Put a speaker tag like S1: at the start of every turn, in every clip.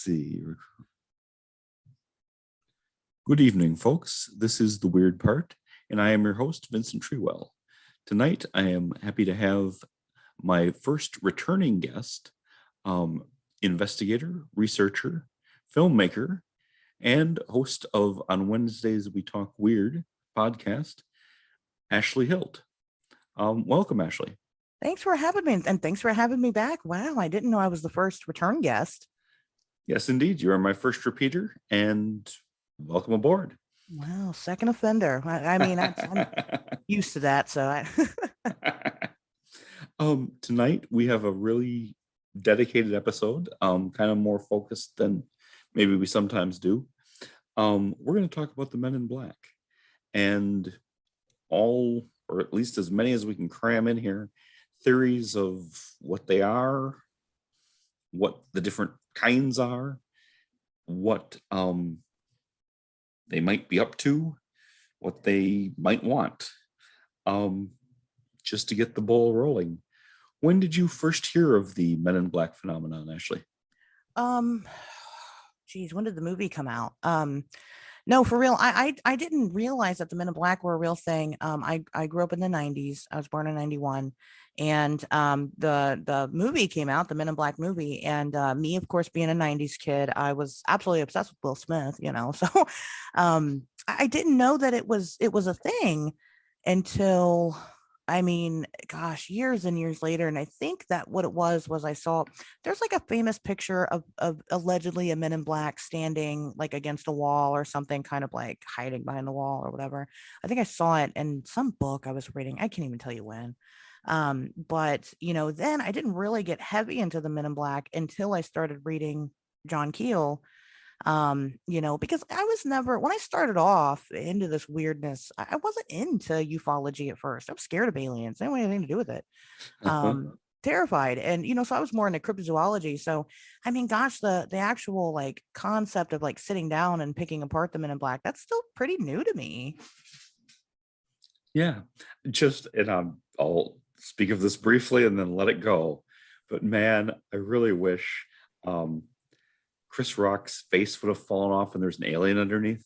S1: see. Good evening, folks. This is The Weird Part, and I am your host, Vincent Treewell. Tonight, I am happy to have my first returning guest, investigator, researcher, filmmaker, and host of On Wednesdays We Talk Weird podcast, Ashley Hilt. Welcome, Ashley.
S2: Thanks for having me, and thanks for having me back. Wow, I didn't know I was the first return guest.
S1: Yes, indeed. You are my first repeater, and welcome aboard.
S2: Wow, second offender. I'm used to that. So
S1: tonight we have a really dedicated episode, kind of more focused than maybe we sometimes do. We're going to talk about the Men in Black and all, or at least as many as we can cram in here, theories of what they are, what the different kinds are, what they might be up to, what they might want, just to get the ball rolling. When did you first hear of the Men in Black phenomenon, Ashley?
S2: Geez, when did the movie come out? No, for real. I didn't realize that the Men in Black were a real thing. I grew up in the 90s. I was born in 91. And the movie came out, the Men in Black movie. And me, of course, being a 90s kid, I was absolutely obsessed with Will Smith, So I didn't know that it was a thing until, years and years later. And I think that what it was I saw, there's like a famous picture of allegedly a Men in Black standing like against a wall or something, kind of like hiding behind the wall or whatever. I think I saw it in some book I was reading. I can't even tell you when. But then I didn't really get heavy into the Men in Black until I started reading John Keel. Because I was never, when I started off into this weirdness, I wasn't into ufology at first. I was scared of aliens. I didn't want anything to do with it. Terrified. And, so I was more into cryptozoology. So, the actual like concept of like sitting down and picking apart the Men in Black, that's still pretty new to me.
S1: Yeah, I'll speak of this briefly and then let it go. But man, I really wish Chris Rock's face would have fallen off and there's an alien underneath.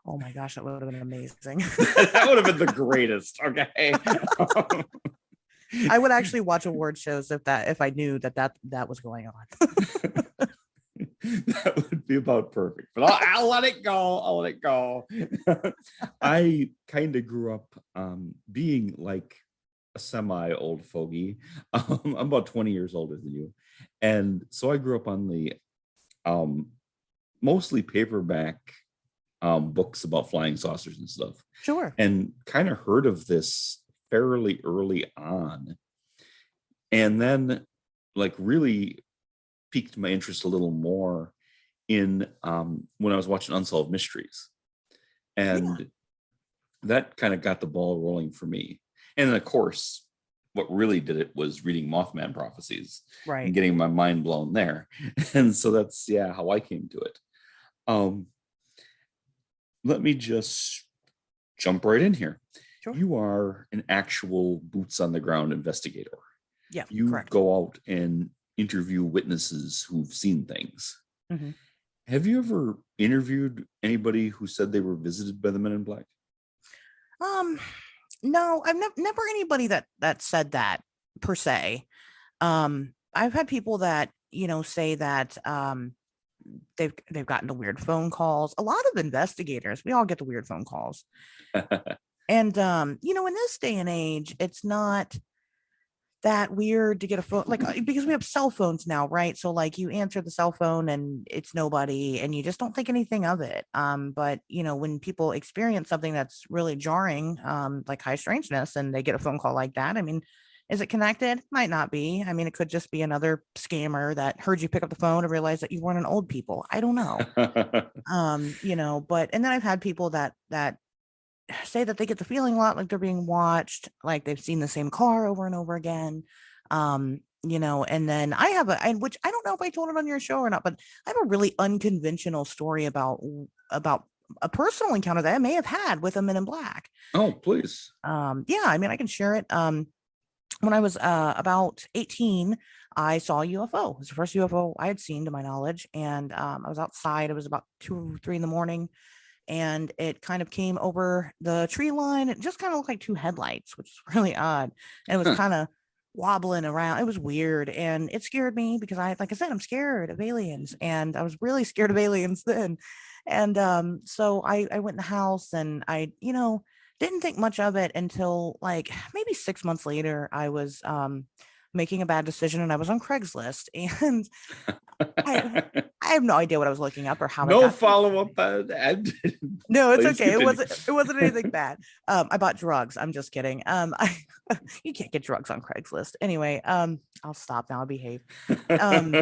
S2: Oh my gosh, that would have been amazing.
S1: That would have been the greatest. Okay.
S2: I would actually watch award shows if I knew that was going on.
S1: That would be about perfect, but I'll let it go. I'll let it go. I kind of grew up being like a semi-old fogey. I'm about 20 years older than you. And so I grew up on the mostly paperback books about flying saucers and stuff.
S2: Sure.
S1: And kind of heard of this fairly early on. And then like really piqued my interest a little more in when I was watching Unsolved Mysteries. And that kind of got the ball rolling for me. And then, of course, what really did it was reading Mothman prophecies,
S2: right,
S1: and getting my mind blown there. And so that's how I came to it. Let me just jump right in here.
S2: Sure.
S1: You are an actual boots on the ground investigator.
S2: Yeah,
S1: you
S2: correct.
S1: Go out and interview witnesses who've seen things.
S2: Mm-hmm.
S1: Have you ever interviewed anybody who said they were visited by the Men in Black?
S2: No, I've never anybody that said that per se. I've had people that, say that they've gotten the weird phone calls. A lot of investigators, we all get the weird phone calls. And in this day and age, it's not that weird to get a phone, like, because we have cell phones now, right? So like you answer the cell phone and it's nobody and you just don't think anything of it. But when people experience something that's really jarring, like high strangeness, and they get a phone call like that, is it connected? Might not be. It could just be another scammer that heard you pick up the phone and realized that you weren't an old people. I don't know. And then I've had people that say that they get the feeling a lot like they're being watched, like they've seen the same car over and over again. And then I have which I don't know if I told it on your show or not, but I have a really unconventional story about a personal encounter that I may have had with a Men in Black.
S1: Oh, please.
S2: I can share it. when I was about 18, I saw a UFO. It was the first UFO I had seen to my knowledge. And I was outside. It was about 2 or 3 in the morning. And it kind of came over the tree line. It just kind of looked like two headlights, which is really odd. And it was
S1: Huh.
S2: kind of wobbling around. It was weird. And it scared me because like I said, I'm scared of aliens. And I was really scared of aliens then. And so I went in the house and didn't think much of it until like maybe 6 months later. I was making a bad decision and I was on Craigslist and I I have no idea what I was looking up or how I
S1: No
S2: got there.
S1: follow up on that.
S2: No, it's
S1: Please
S2: okay. It
S1: continue.
S2: wasn't it wasn't anything bad. I bought drugs. I'm just kidding. You can't get drugs on Craigslist. Anyway, I'll stop now. I'll behave. Um,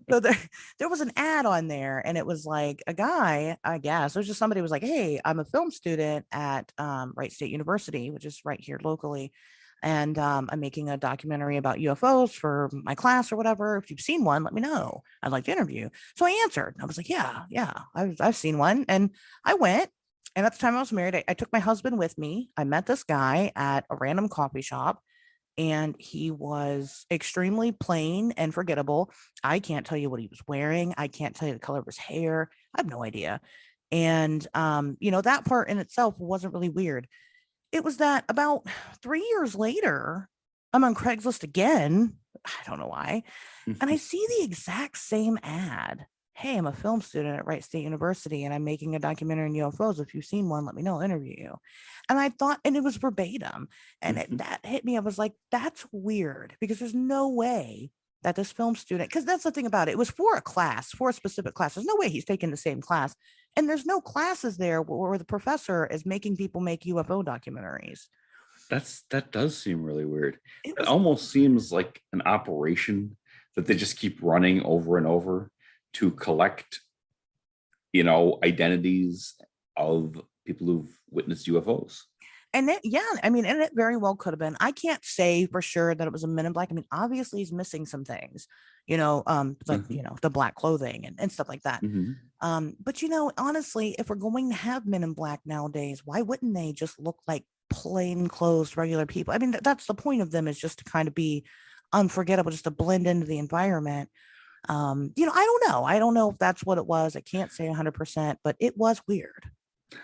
S2: so there was an ad on there and it was like a guy, I guess. It was just somebody who was like, "Hey, I'm a film student at Wright State University, which is right here locally. And I'm making a documentary about UFOs for my class or whatever. If you've seen one, let me know. I'd like to interview." So I answered. I was like, yeah, I've seen one. And I went. And at the time I was married, I took my husband with me. I met this guy at a random coffee shop and he was extremely plain and forgettable. I can't tell you what he was wearing. I can't tell you the color of his hair. I have no idea. And that part in itself wasn't really weird. It was that about 3 years later, I'm on Craigslist again. I don't know why. And I see the exact same ad. "Hey, I'm a film student at Wright State University and I'm making a documentary on UFOs. If you've seen one, let me know, I'll interview you." And I thought, and it was verbatim. And that hit me. I was like, that's weird because there's no way that this film student, because that's the thing about it, it was for a class, for a specific class. There's no way he's taking the same class. And there's no classes there where the professor is making people make UFO documentaries.
S1: That does seem really weird.
S2: It
S1: It
S2: was
S1: almost seems like an operation that they just keep running over and over to collect, identities of people who've witnessed UFOs.
S2: And it, yeah, I mean, and it very well could have been. I can't say for sure that it was a Men in Black. I mean, obviously he's missing some things, like
S1: Mhm,
S2: the black clothing and stuff like that.
S1: mhm.
S2: But honestly, if we're going to have Men in Black nowadays, why wouldn't they just look like plain clothes, regular people? I mean, that's the point of them, is just to kind of be unforgettable, just to blend into the environment. I don't know. I don't know if that's what it was. I can't say 100%, but it was weird.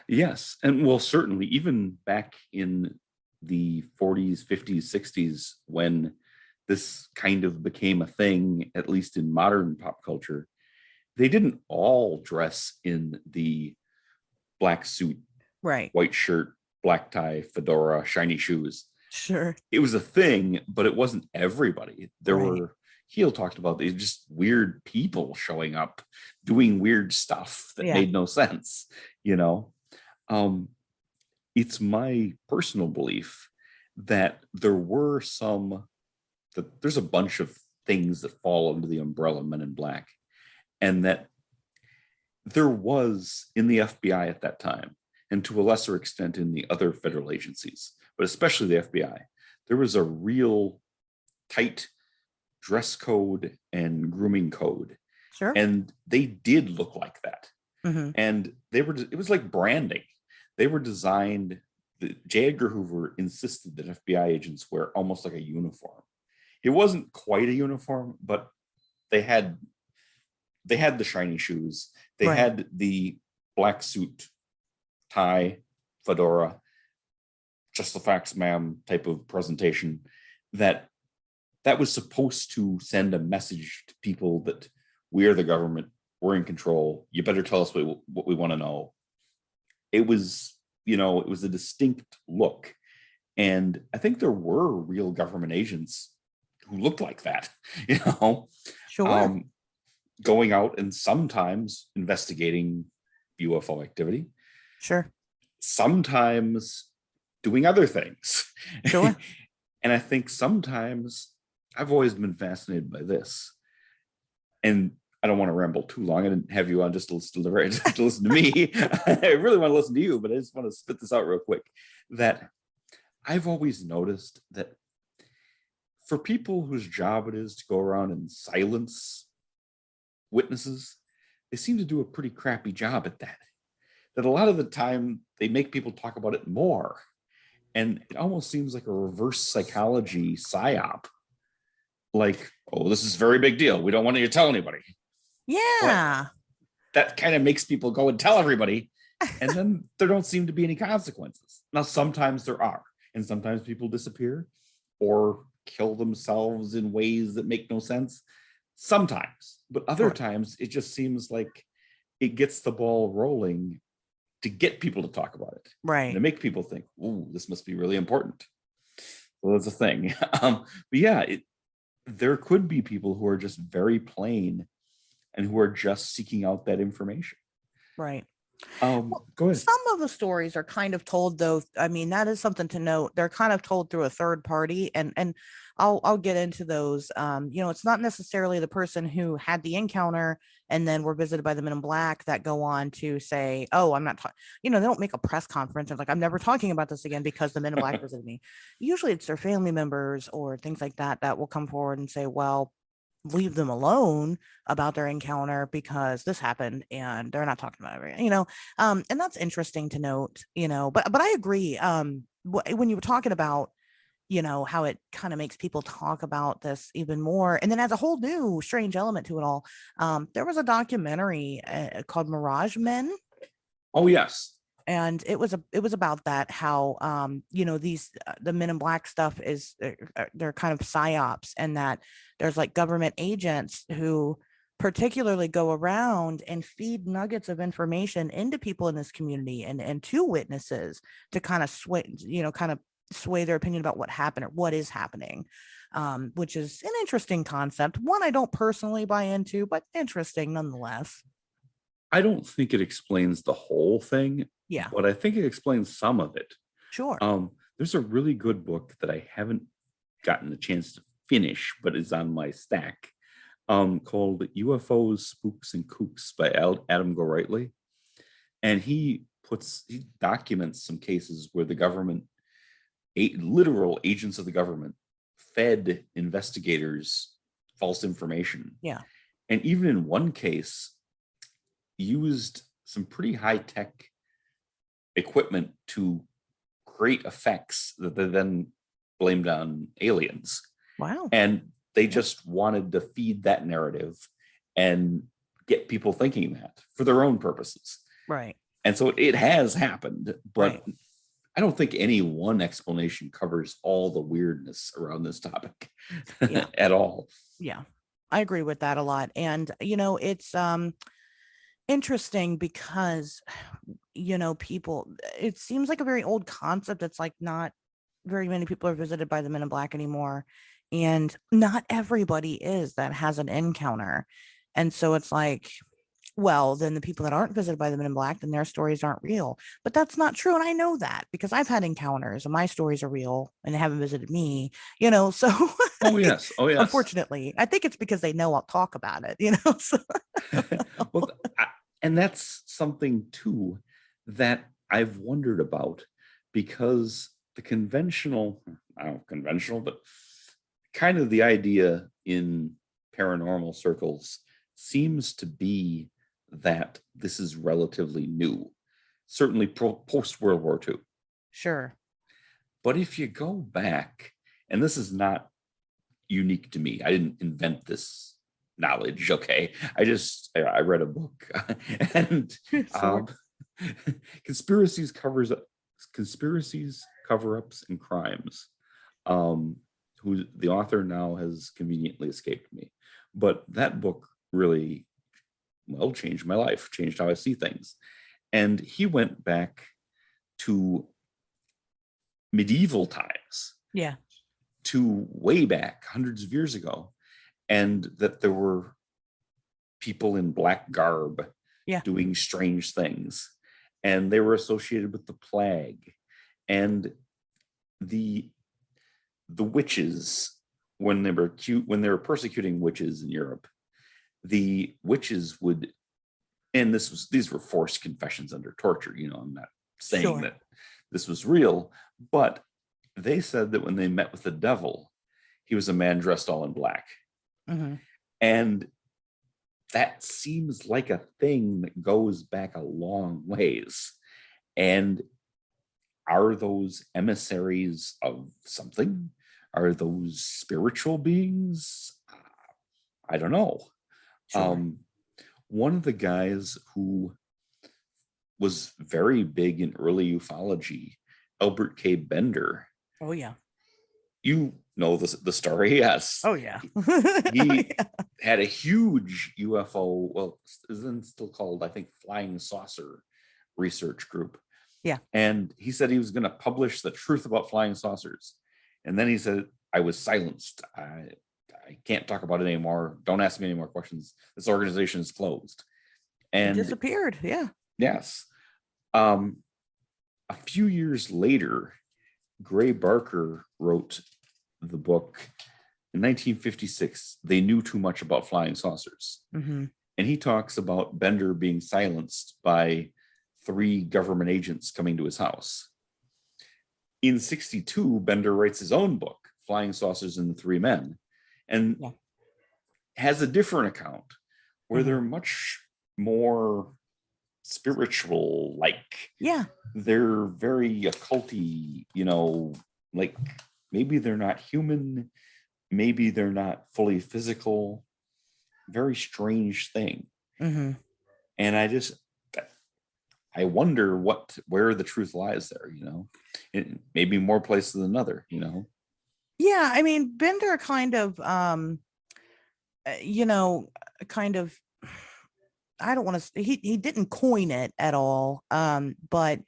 S1: Yes, and well, certainly even back in the 40s, 50s, 60s, when this kind of became a thing, at least in modern pop culture, they didn't all dress in the black suit,
S2: Right.
S1: white shirt, black tie, fedora, shiny shoes.
S2: Sure.
S1: It was a thing, but it wasn't everybody. There
S2: Right.
S1: were, Heel talked about these just weird people showing up doing weird stuff that
S2: Yeah.
S1: made no sense, you know. Um, it's my personal belief that there's a bunch of things that fall under the umbrella Men in Black, and that there was in the FBI at that time, and to a lesser extent in the other federal agencies, but especially the FBI, there was a real tight dress code and grooming code.
S2: Sure.
S1: And they did look like that.
S2: Hmm.
S1: And it was like branding. They were designed, J. Edgar Hoover insisted that FBI agents wear almost like a uniform. It wasn't quite a uniform, but they had the shiny shoes. They
S2: Right.
S1: had the black suit, tie, fedora, just the facts, ma'am type of presentation that was supposed to send a message to people that we're the government, we're in control. You better tell us what we want to know. It was, it was a distinct look. And I think there were real government agents who looked like that, you know,
S2: Sure.
S1: um, going out and sometimes investigating UFO activity,
S2: Sure.
S1: sometimes doing other things.
S2: Sure.
S1: And I think sometimes I've always been fascinated by this. And I don't want to ramble too long. I didn't have you on just to listen to me. I really want to listen to you, but I just want to spit this out real quick. That I've always noticed that for people whose job it is to go around and silence witnesses, they seem to do a pretty crappy job at that. That a lot of the time they make people talk about it more. And it almost seems like a reverse psychology psyop. Like, oh, this is a very big deal. We don't want you to tell anybody. But
S2: Yeah.
S1: that kind of makes people go and tell everybody. And then there don't seem to be any consequences. Now, sometimes there are. And sometimes people disappear or kill themselves in ways that make no sense. Sometimes. But other
S2: Sure.
S1: times, it just seems like it gets the ball rolling to get people to talk about it and
S2: Right.
S1: to make people think, "Ooh, this must be really important." So that's a thing. But yeah, there could be people who are just very plain and who are just seeking out that information.
S2: Right. Well,
S1: Go ahead.
S2: some of the stories are kind of told, though. I mean, that is something to note. They're kind of told through a third party, and I'll get into those. It's not necessarily the person who had the encounter and then were visited by the Men in Black that go on to say, "Oh, I'm not." They don't make a press conference and like, "I'm never talking about this again because the Men in Black visited me." Usually, it's their family members or things like that that will come forward and say, "Well, leave them alone about their encounter because this happened and they're not talking about it," and that's interesting to note, but I agree. When you were talking about, how it kind of makes people talk about this even more and then adds a whole new strange element to it all. There was a documentary called Mirage Men,
S1: Oh, yes.
S2: and it was about that, how these the Men in Black stuff is, they're kind of psyops, and that there's like government agents who particularly go around and feed nuggets of information into people in this community and to witnesses to kind of sway their opinion about what happened or what is happening, which is an interesting concept, one I don't personally buy into, but interesting nonetheless.
S1: I don't think it explains the whole thing,
S2: Yeah.
S1: but I think it explains some of it.
S2: Sure.
S1: There's a really good book that I haven't gotten a chance to finish, but is on my stack, called UFOs, Spooks, and Kooks by Adam Gorightly. And he documents some cases where the government, literal agents of the government, fed investigators false information.
S2: Yeah.
S1: And even in one case, used some pretty high tech equipment to create effects that they then blamed on aliens.
S2: Wow.
S1: And they just wanted to feed that narrative and get people thinking that for their own purposes.
S2: Right.
S1: And so it has happened, but
S2: Right.
S1: I don't think any one explanation covers all the weirdness around this topic
S2: Yeah.
S1: at all.
S2: Yeah. I agree with that a lot. And it's interesting because people, it seems like a very old concept. It's like not very many people are visited by the Men in Black anymore, and not everybody is that has an encounter. And so it's like, well, then the people that aren't visited by the Men in Black, then their stories aren't real. But that's not true. And I know that because I've had encounters and my stories are real and they haven't visited me, so
S1: Oh, yes. Oh, yes.
S2: unfortunately, I think it's because they know I'll talk about it, So,
S1: Well, and that's something too that I've wondered about, because the conventional, I don't know, conventional, but kind of the idea in paranormal circles seems to be that this is relatively new, certainly post World War II.
S2: sure.
S1: But if you go back, and this is not unique to me, I didn't invent this knowledge. Okay, I read a book, and
S2: Sure.
S1: conspiracies, cover-ups, and crimes. Who the author now has conveniently escaped me, but that book really, well, changed my life, changed how I see things. And he went back to medieval times,
S2: Yeah.
S1: to way back hundreds of years ago, and that there were people in black garb
S2: Yeah.
S1: doing strange things, and they were associated with the plague and the witches. When they were persecuting witches in Europe, the witches would, and these were forced confessions under torture. I'm not saying
S2: Sure.
S1: that this was real, but they said that when they met with the devil, he was a man dressed all in black.
S2: Mm-hmm.
S1: And that seems like a thing that goes back a long ways. And are those emissaries of something? Are those spiritual beings? I don't know.
S2: Sure.
S1: One of the guys who was very big in early ufology, Albert K. Bender.
S2: Oh yeah.
S1: You know the story, yes.
S2: Oh yeah.
S1: He had a huge UFO, well, isn't still called, I think, flying saucer research group.
S2: Yeah.
S1: And he said he was going to publish the truth about flying saucers. And then he said, I was silenced. I can't talk about it anymore. Don't ask me any more questions. This organization is closed. And
S2: He disappeared. Yeah.
S1: yes. A few years later, Gray Barker wrote the book in 1956. They knew too much about flying saucers.
S2: Mm-hmm.
S1: And he talks about Bender being silenced by 3 government agents coming to his house. In 1962, Bender writes his own book, Flying Saucers and the Three Men, and has a different account where they're much more spiritual, like they're very occulty, like maybe they're not human, maybe they're not fully physical. Very strange thing. And I wonder where the truth lies there, it maybe more places than another,
S2: Yeah, I mean, Bender kind of I don't want to, he didn't coin it at all, but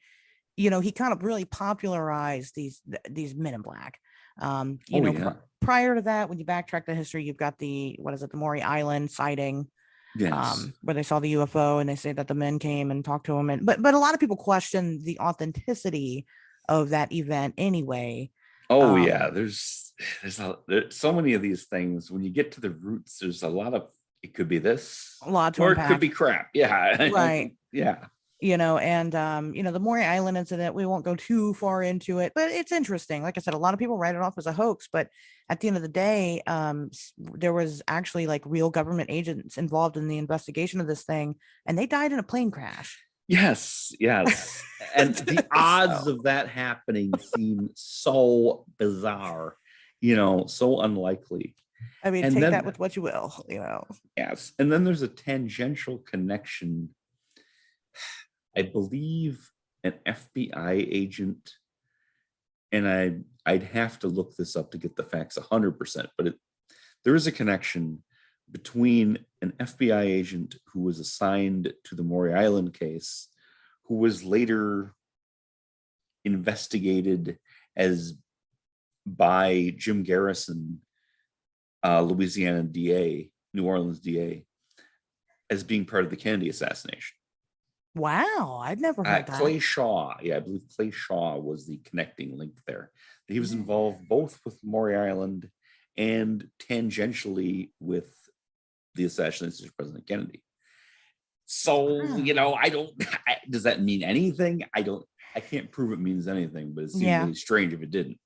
S2: he kind of really popularized these men in black. Prior to that, when you backtrack the history, you've got the Maury Island sighting, where they saw the UFO, and they say that the men came and talked to him, but a lot of people question the authenticity of that event anyway.
S1: There's so many of these things. When you get to the roots, there's a lot of, it could be this,
S2: a lot to
S1: or
S2: unpack.
S1: It could be crap.
S2: Right.
S1: Yeah.
S2: The Maury Island incident, we won't go too far into it, but it's interesting. Like I said, a lot of people write it off as a hoax, but at the end of the day, there was actually like real government agents involved in the investigation of this thing, and they died in a plane crash.
S1: Yes. And the odds of that happening seem so bizarre, so unlikely.
S2: I mean, take that with what you will,
S1: Yes. And then there's a tangential connection. I believe an FBI agent, and I'd have to look this up to get the facts 100%, but there is a connection between an FBI agent who was assigned to the Maury Island case, who was later investigated by Jim Garrison, Louisiana DA, New Orleans DA, as being part of the Kennedy assassination.
S2: Wow, I'd never heard that.
S1: Clay Shaw, I believe Clay Shaw was the connecting link there. He was involved both with Maury Island and tangentially with the assassination of President Kennedy. So, does that mean anything? I can't prove it means anything, but it seems really strange if it didn't,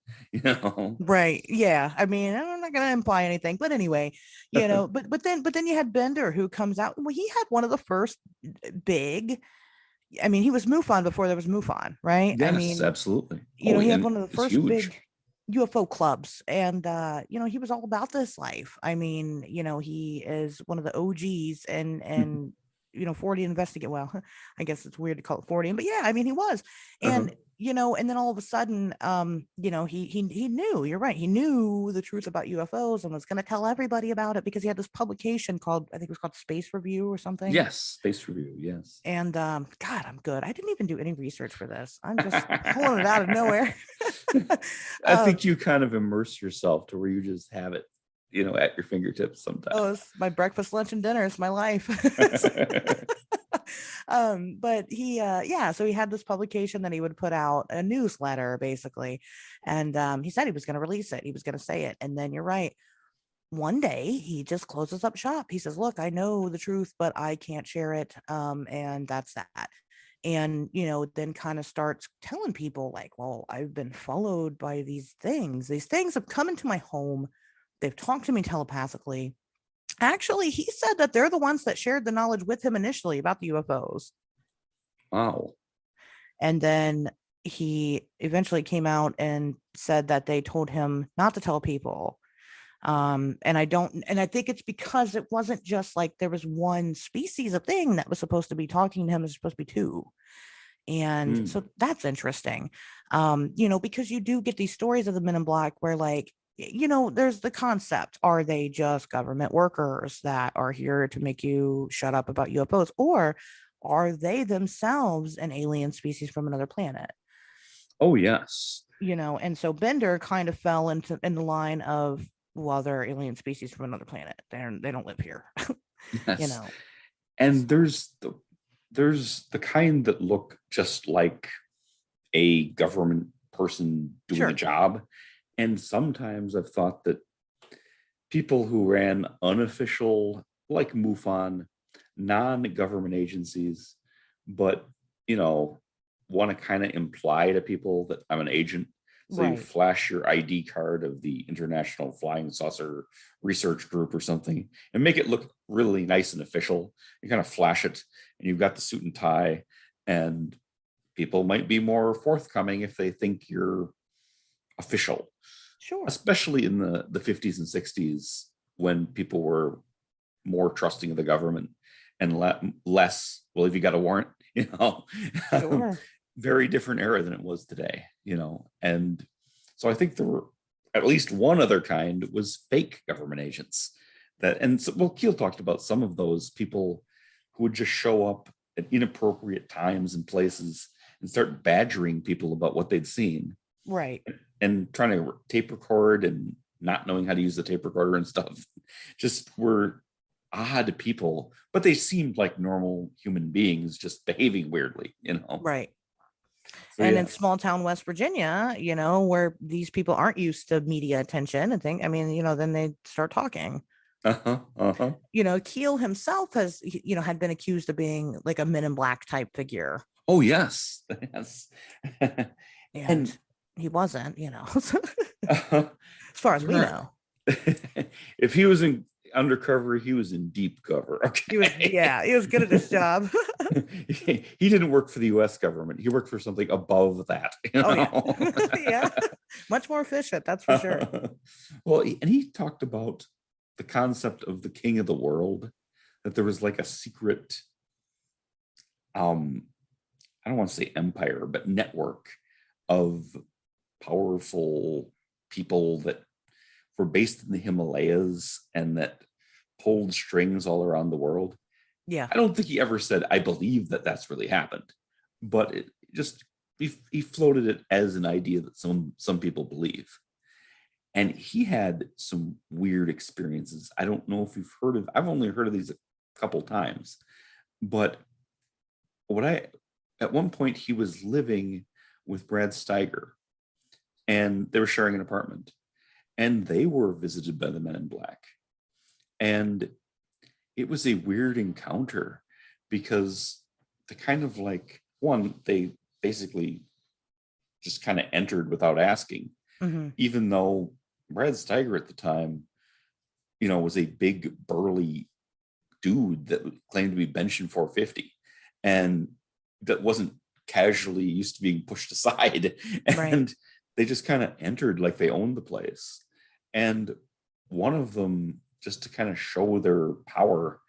S2: Right. Yeah. I mean, I'm not going to imply anything, but anyway, but then you had Bender, who comes out. Well, he had one of the first big, I mean, he was MUFON before there was MUFON, right?
S1: Yes,
S2: I mean,
S1: absolutely.
S2: He had one of the first big UFO clubs, and he was all about this life. I mean, he is one of the OGs, and 40 investigate. Well, I guess it's weird to call it 40, but yeah, I mean, he was, and and then all of a sudden, he knew. You're right. He knew the truth about UFOs and was going to tell everybody about it, because he had this publication called, I think it was called Space Review or something.
S1: Yes, Space Review. Yes.
S2: And God, I'm good. I didn't even do any research for this. I'm just pulling it out of nowhere.
S1: I think you kind of immerse yourself to where you just have it, at your fingertips sometimes.
S2: Oh, it's my breakfast, lunch, and dinner. It's my life. But he so he had this publication that he would put out, a newsletter basically, and he said he was going to release it, he was going to say it, and then you're right, one day he just closes up shop. He says, look, I know the truth, but I can't share it, and that's that. And then kind of starts telling people like, well, I've been followed by these things have come into my home, they've talked to me telepathically. Actually, he said that they're the ones that shared the knowledge with him initially about the UFOs.
S1: Wow.
S2: And then, he eventually came out and said that they told him not to tell people. And I think it's because it wasn't just like there was one species of thing that was supposed to be talking to him. It's supposed to be two. And
S1: Hmm.
S2: so that's interesting. Because you do get these stories of the Men in Black where, like, there's the concept. Are they just government workers that are here to make you shut up about UFOs? Or are they themselves an alien species from another planet?
S1: Oh, yes.
S2: And so Bender kind of fell in the line of, well, they're alien species from another planet. They don't live here. you
S1: Yes.
S2: know.
S1: And there's the kind that look just like a government person doing a
S2: Sure.
S1: job. And sometimes I've thought that people who ran unofficial, like MUFON, non-government agencies, but want to kind of imply to people that I'm an agent. So you
S2: Right.
S1: flash your ID card of the International Flying Saucer Research Group or something and make it look really nice and official. You kind of flash it and you've got the suit and tie, and people might be more forthcoming if they think you're official,
S2: Sure.
S1: especially in the 50s and 60s when people were more trusting of the government and less, well, if you got a warrant,
S2: Sure.
S1: very different era than it was today, and so I think there were at least one other kind was fake government agents and so, well, Keel talked about some of those people who would just show up at inappropriate times and places and start badgering people about what they'd seen
S2: Right.
S1: and trying to tape record and not knowing how to use the tape recorder and stuff. Just were odd people, but they seemed like normal human beings just behaving weirdly.
S2: Right.
S1: So
S2: And in
S1: yes.
S2: small town West Virginia, where these people aren't used to media attention and think, I mean, then they start talking.
S1: Uh-huh. Uh-huh.
S2: Keel himself had been accused of being like a Men in Black type figure.
S1: Oh yes. Yes.
S2: And
S1: And
S2: he wasn't, as
S1: uh,
S2: far as we
S1: there
S2: know.
S1: if he was in undercover, he was in deep cover. Okay.
S2: He was good at his job.
S1: He didn't work for the US government. He worked for something above that,
S2: Oh, yeah. Yeah. Much more efficient, that's for sure.
S1: Well, and he talked about the concept of the king of the world, that there was like a secret, um, I don't want to say empire, but network of powerful people that were based in the Himalayas and that pulled strings all around the world.
S2: Yeah.
S1: I don't think he ever said, I believe that that's really happened, but it just, he floated it as an idea that some people believe. And he had some weird experiences. I don't know if you've heard of, I've only heard of these a couple times, but at one point he was living with Brad Steiger and they were sharing an apartment and they were visited by the Men in Black. And it was a weird encounter because the kind of like, one, they basically just kind of entered without asking,
S2: Mm-hmm.
S1: even though Brad Steiger at the time, was a big burly dude that claimed to be benching 450 and that wasn't casually used to being pushed aside.
S2: Right.
S1: And they just kind of entered like they owned the place. And one of them, just to kind of show their power,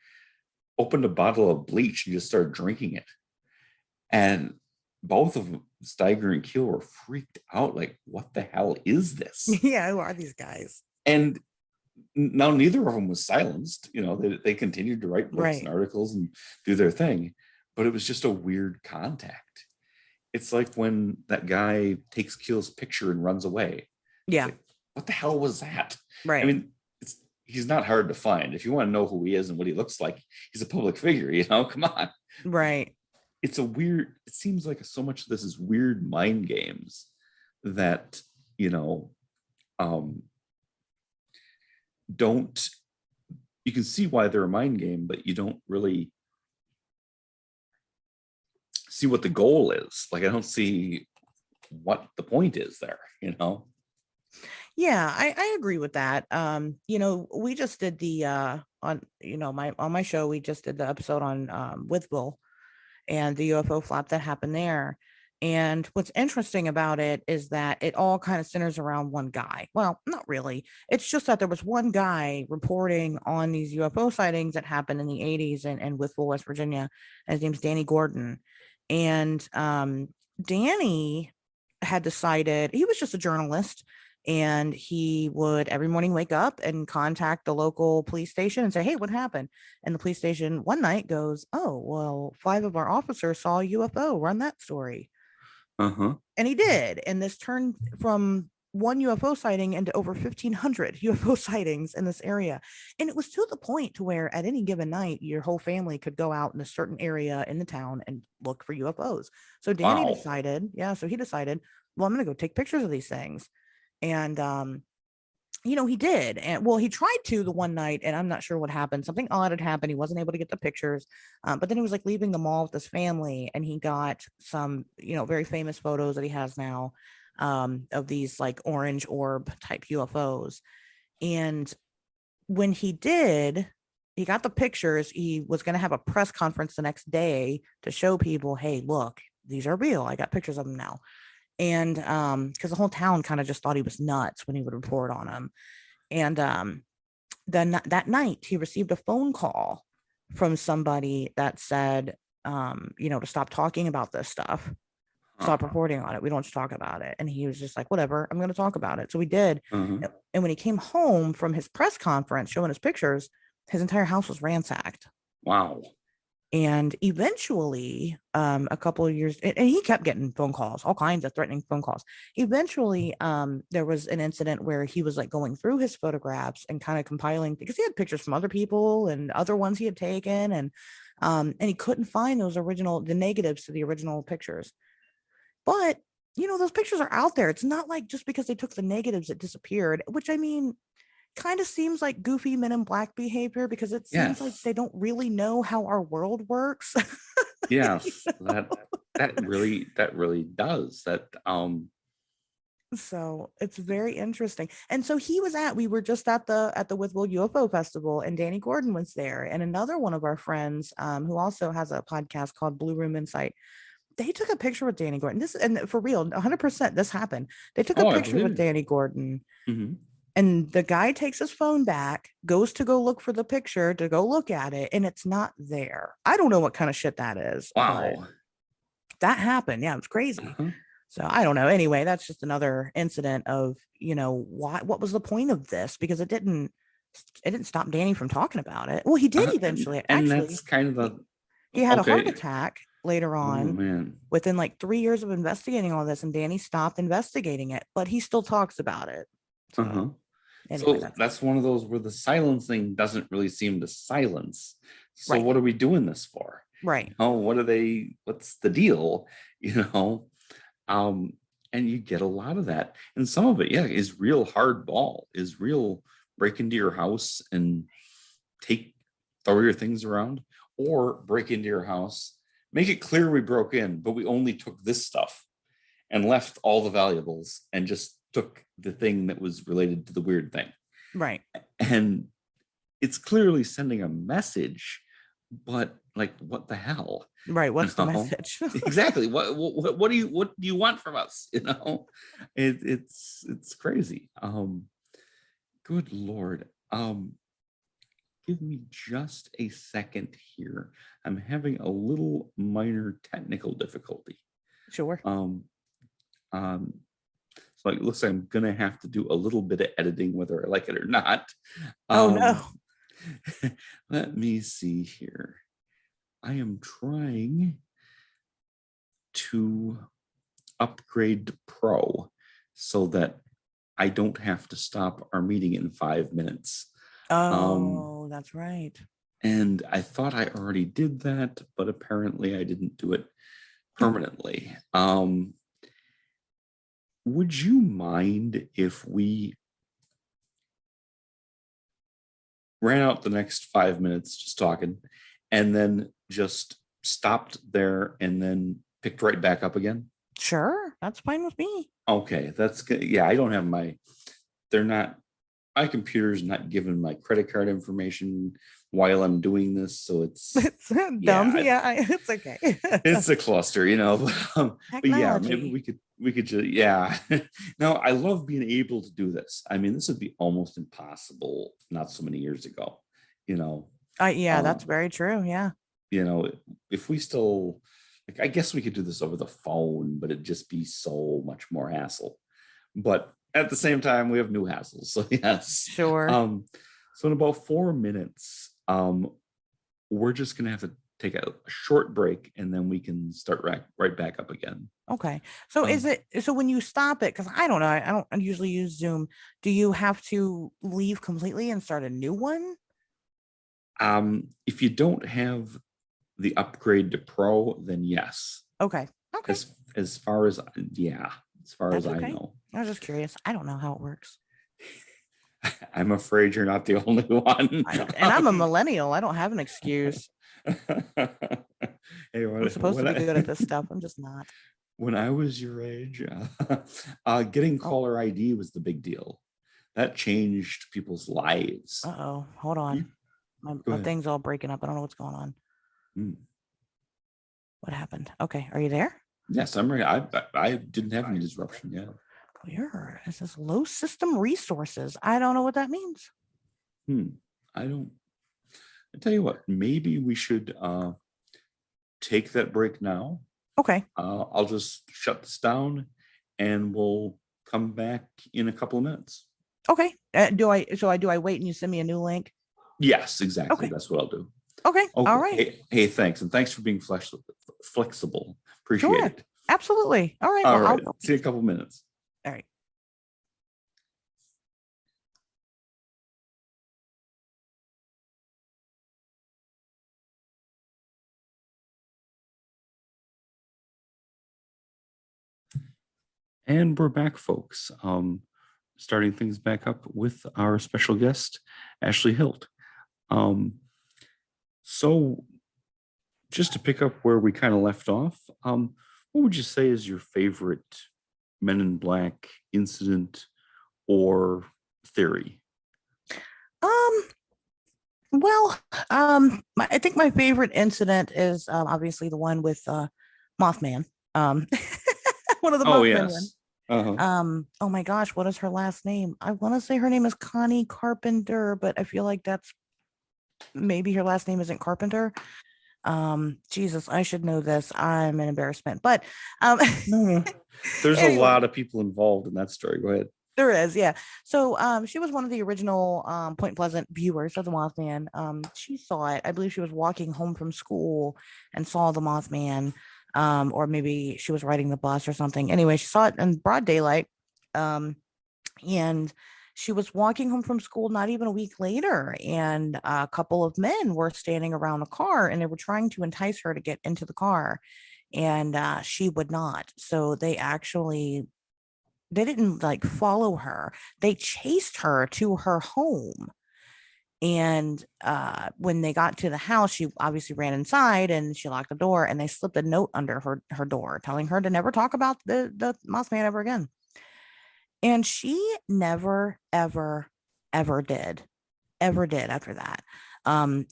S1: opened a bottle of bleach and just started drinking it. And both of them, Steiger and Keel, were freaked out, like, what the hell is this?
S2: Yeah, who are these guys?
S1: And now neither of them was silenced. They continued to write books and
S2: Right.
S1: articles and do their thing, but it was just a weird contact. It's like when that guy takes Keel's picture and runs away. It's
S2: Yeah.
S1: like, what the hell was that? I
S2: Right.
S1: mean, he's not hard to find. If you want to know who he is and what he looks like, he's a public figure, come on.
S2: Right.
S1: It seems like so much of this is weird mind games that, um, don't, you can see why they're a mind game, but you don't really see what the goal is. Like, I don't see what the point is there.
S2: Yeah, I agree with that. We just did the on my show, we just did the episode on Withville and the UFO flap that happened there. And what's interesting about it is that it all kind of centers around one guy. Well, not really. It's just that there was one guy reporting on these UFO sightings that happened in the 80s in Whitwell, West Virginia. And his name's Danny Gordon. And Danny had decided he was just a journalist, and he would every morning wake up and contact the local police station and say, hey, what happened? And the police station one night goes, oh, well, 5 of our officers saw a UFO. Run that story.
S1: Uh-huh.
S2: And he did. And this turned from one UFO sighting into over 1,500 UFO sightings in this area. And it was to the point to where at any given night, your whole family could go out in a certain area in the town and look for UFOs. So Danny
S1: Wow.
S2: decided, so he decided, well, I'm going to go take pictures of these things. And he did. And well, he tried to the one night, and I'm not sure what happened. Something odd had happened. He wasn't able to get the pictures. But then he was like leaving the mall with his family, and he got some, very famous photos that he has now of these like orange orb type UFOs. And when he got the pictures, he was going to have a press conference the next day to show people, hey, look, these are real. I got pictures of them now. And because the whole town kind of just thought he was nuts when he would report on them. And then that night he received a phone call from somebody that said, to stop talking about this stuff, stop reporting on it. We don't talk about it. And he was just like, whatever, I'm going to talk about it. So we did.
S1: Uh-huh.
S2: And when he came home from his press conference showing his pictures, his entire house was ransacked.
S1: Wow.
S2: And eventually, a couple of years, and he kept getting phone calls, all kinds of threatening phone calls. Eventually, there was an incident where he was like going through his photographs and kind of compiling, because he had pictures from other people and other ones he had taken, and he couldn't find the negatives to the original pictures. But those pictures are out there. It's not like just because they took the negatives it disappeared, which I mean, kind of seems like goofy Men in Black behavior, because it seems like they don't really know how our world works.
S1: Yes, that really does that.
S2: So it's very interesting. And so we were just at the Whitwell UFO Festival, and Danny Gordon was there, and another one of our friends who also has a podcast called Blue Room Insight. They took a picture with Danny Gordon. And for real, 100%, this happened. They took a picture with Danny Gordon.
S1: Mm-hmm.
S2: And the guy takes his phone back, goes to go look for the picture, to go look at it, and it's not there. I don't know what kind of shit that is.
S1: Wow.
S2: That happened. Yeah, it was crazy.
S1: Uh-huh.
S2: So I don't know. Anyway, that's just another incident of, what was the point of this? Because it didn't stop Danny from talking about it. Well, he did eventually.
S1: And
S2: actually,
S1: that's kind of
S2: he had a heart attack later on.
S1: Oh, man.
S2: Within like 3 years of investigating all this, and Danny stopped investigating it, but he still talks about it. So.
S1: Uh-huh.
S2: Anyway,
S1: so that's one of those where the silencing doesn't really seem to silence. So
S2: right.
S1: What are we doing this for?
S2: Right.
S1: What's the deal? And you get a lot of that. And some of it, is real hardball, is real break into your house and throw your things around, or break into your house, make it clear we broke in, but we only took this stuff and left all the valuables and just took the thing that was related to the weird thing.
S2: Right.
S1: And it's clearly sending a message, but like, what the hell?
S2: Right. What's the message?
S1: Exactly. What do you want from us? It's crazy. Good Lord. Give me just a second here. I'm having a little minor technical difficulty.
S2: Sure.
S1: So it looks like I'm gonna have to do a little bit of editing, whether I like it or not.
S2: Oh no.
S1: Let me see here. I am trying to upgrade to Pro so that I don't have to stop our meeting in 5 minutes.
S2: Oh, that's right.
S1: And I thought I already did that, but apparently I didn't do it permanently. Would you mind if we ran out the next 5 minutes just talking, and then just stopped there and then picked right back up again?
S2: Sure, that's fine with me.
S1: Okay, that's good. Yeah, I don't have my computer's not giving my credit card information. while I'm doing this, so it's
S2: It's dumb.
S1: yeah,
S2: Yeah, it's okay.
S1: it's a cluster, but yeah, maybe
S2: Technology.
S1: we could just yeah. No, I love being able to do this. I mean, this would be almost impossible not so many years ago, you know.
S2: Yeah,
S1: Uh,
S2: that's very true. Yeah.
S1: you know, if we still like, I guess we could do this over the phone, but it'd just be so much more hassle. But at the same time, we have new hassles. So yes.
S2: Sure.
S1: So in about 4 minutes, we're just gonna have to take a short break and then we can start right back up again.
S2: Okay. So
S1: Um,
S2: so when you stop it, because I don't know, I don't usually use Zoom. Do you have to leave completely and start a new one?
S1: if you don't have the upgrade to Pro, then yes.
S2: Okay. Okay.
S1: As far as yeah, as far as
S2: That's
S1: I
S2: okay.
S1: know.
S2: I was just curious. I don't know how it works.
S1: I'm afraid you're not the only one.
S2: And I'm a millennial. I don't have an excuse.
S1: Hey,
S2: I'm supposed to be good at this stuff. I'm just not.
S1: when I was your age, getting
S2: Oh,
S1: caller ID was the big deal. That changed people's lives.
S2: uh-oh. Hold
S1: You,
S2: on.
S1: go
S2: My
S1: ahead.
S2: thing's all breaking up. I don't know what's going on.
S1: Mm.
S2: What happened? Okay. Are you there?
S1: Yes, I'm ready. I didn't have any disruption. Yeah.
S2: Where is this low system resources? I don't know what that means.
S1: I don't. I tell you what. Maybe we should take that break now.
S2: Okay.
S1: I'll just shut this down, and we'll come back in a couple of minutes.
S2: Okay. Do I wait and you send me a new link?
S1: Yes, exactly.
S2: Okay.
S1: That's what I'll do.
S2: Okay. All
S1: Okay.
S2: right.
S1: Hey, thanks, and thanks for being flexible. Appreciate
S2: Sure.
S1: it.
S2: Absolutely. All right.
S1: All
S2: Well,
S1: right. See you in a couple minutes.
S2: all right.
S1: And we're back, folks. Starting things back up with our special guest, Ashley Hilt. So, just to pick up where we kind of left off, what would you say is your favorite Men in Black incident or theory?
S2: Um, well, I think my favorite incident is obviously the one with Mothman. Um, one of the
S1: Oh,
S2: Mothman ones.
S1: yes. Uh-huh.
S2: Oh my gosh, what is her last name? I want to say her name is Connie Carpenter, but I feel like that's maybe her last name isn't Carpenter. Jesus, I should know this. I'm an embarrassment, but
S1: No, there's a
S2: anyway,
S1: lot of people involved in that story. Go ahead.
S2: there is, yeah. So she was one of the original Point Pleasant viewers of the Mothman. She saw it. I believe she was walking home from school and saw the Mothman. Or maybe she was riding the bus or something. Anyway, she saw it in broad daylight. Um, and she was walking home from school not even a week later, and a couple of men were standing around the car and they were trying to entice her to get into the car, and she would not. So they didn't like follow her. They chased her to her home. And when they got to the house, she obviously ran inside and she locked the door, and they slipped a note under her door telling her to never talk about the Mothman ever again. And she never, ever did, ever did after that.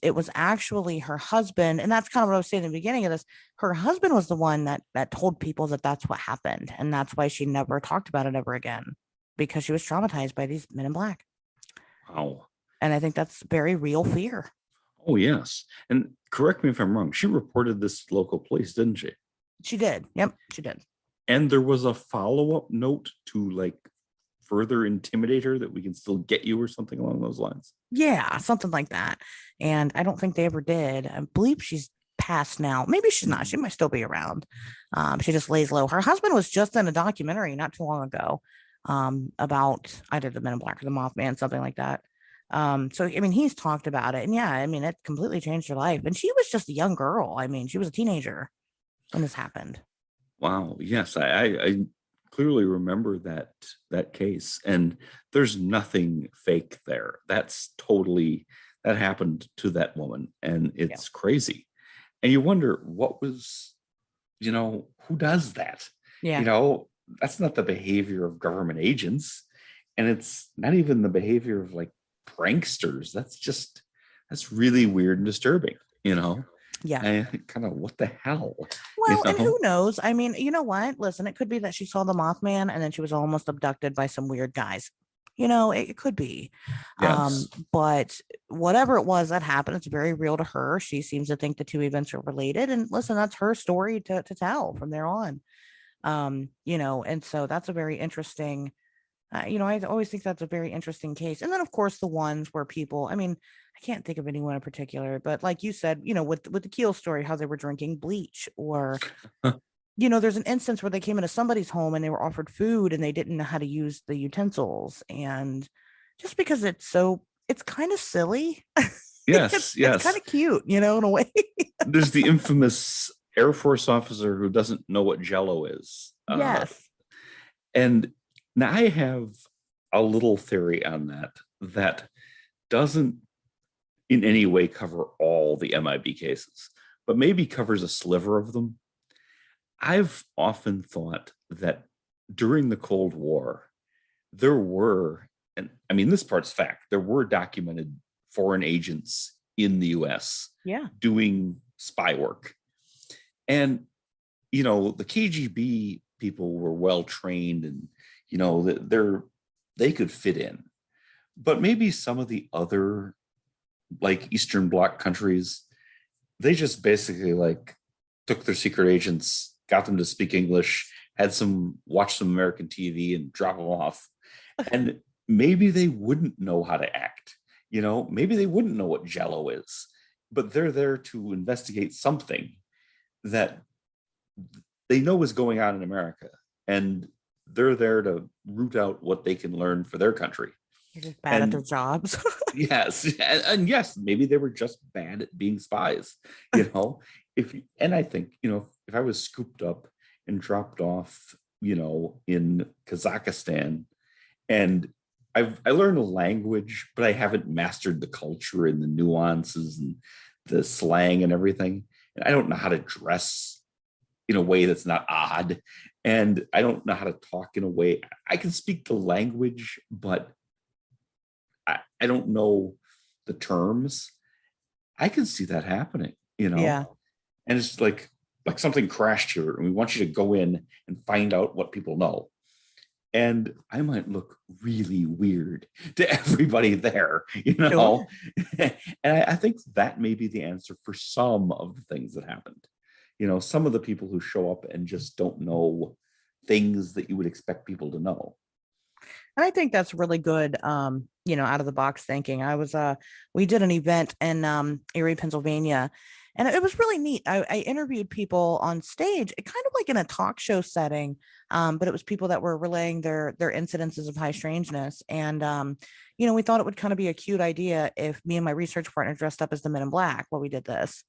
S2: It was actually her husband, and that's kind of what I was saying in the beginning of this. Her husband was the one that told people that that's what happened, and that's why she never talked about it ever again, because she was traumatized by these men in black.
S1: Wow.
S2: And I think that's very real fear.
S1: Oh, yes. And correct me if I'm wrong. She reported this local police, didn't she?
S2: She did. Yep, she did.
S1: And there was a follow-up note to like further intimidate her that we can still get you or something along those lines.
S2: Yeah, something like that. And I don't think they ever did. I believe she's passed now. Maybe she's not. She might still be around. She just lays low. Her husband was just in a documentary not too long ago about either the Men in Black or the Mothman, something like that. So I mean, he's talked about it, and yeah, I mean, it completely changed her life. And she was just a young girl. I mean, she was a teenager when this happened.
S1: Wow. Yes, I clearly remember that case, and there's nothing fake there. That's totally that happened to that woman, and
S2: Yeah.
S1: it's crazy. And you wonder what was, who does that?
S2: Yeah.
S1: That's not the behavior of government agents, and it's not even the behavior of like pranksters. That's really weird and disturbing, you know?
S2: Yeah.
S1: And kind of what the hell, you
S2: Well, and
S1: know?
S2: who knows? I mean, you know what? Listen, it could be that she saw the Mothman and then she was almost abducted by some weird guys. It could be.
S1: Yes.
S2: But whatever it was that happened, it's very real to her. She seems to think the two events are related. And listen, that's her story to tell from there on. And so that's a very interesting, I always think that's a very interesting case. And then, of course, the ones where people, I mean, I can't think of anyone in particular, but like you said, with the Keel story, how they were drinking bleach, or there's an instance where they came into somebody's home and they were offered food and they didn't know how to use the utensils, and just because it's kind of silly.
S1: Yes,
S2: It's kind
S1: yes.
S2: of cute, in a way.
S1: There's the infamous Air Force officer who doesn't know what Jello is.
S2: Yes.
S1: And now I have a little theory on that doesn't in any way cover all the MIB cases, but maybe covers a sliver of them. I've often thought that during the Cold War, there were, and I mean, this part's fact, there were documented foreign agents in the US
S2: Yeah.
S1: doing spy work. And, the KGB people were well trained and, they could fit in. But maybe some of the other, like Eastern Bloc countries, they just basically like took their secret agents, got them to speak English, watch some American TV and drop them off. And maybe they wouldn't know how to act. Maybe they wouldn't know what Jello is, but they're there to investigate something that they know is going on in America. And they're there to root out what they can learn for their country.
S2: They're just bad at their
S1: And
S2: jobs.
S1: yes, and yes, maybe they were just bad at being spies, you know. And I think, if I was scooped up and dropped off, in Kazakhstan, and I learned a language, but I haven't mastered the culture and the nuances and the slang and everything. And I don't know how to dress in a way that's not odd. And I don't know how to talk in a way. I can speak the language, but I don't know the terms. I can see that happening,
S2: Yeah.
S1: and it's like something crashed here, and we want you to go in and find out what people know. And I might look really weird to everybody there,
S2: Sure.
S1: and I think that may be the answer for some of the things that happened. Some of the people who show up and just don't know things that you would expect people to know.
S2: And I think that's really good, out of the box thinking. We did an event in Erie, Pennsylvania, and it was really neat. I interviewed people on stage, kind of like in a talk show setting, but it was people that were relaying their incidences of high strangeness. And, we thought it would kind of be a cute idea if me and my research partner dressed up as the Men in Black while we did this.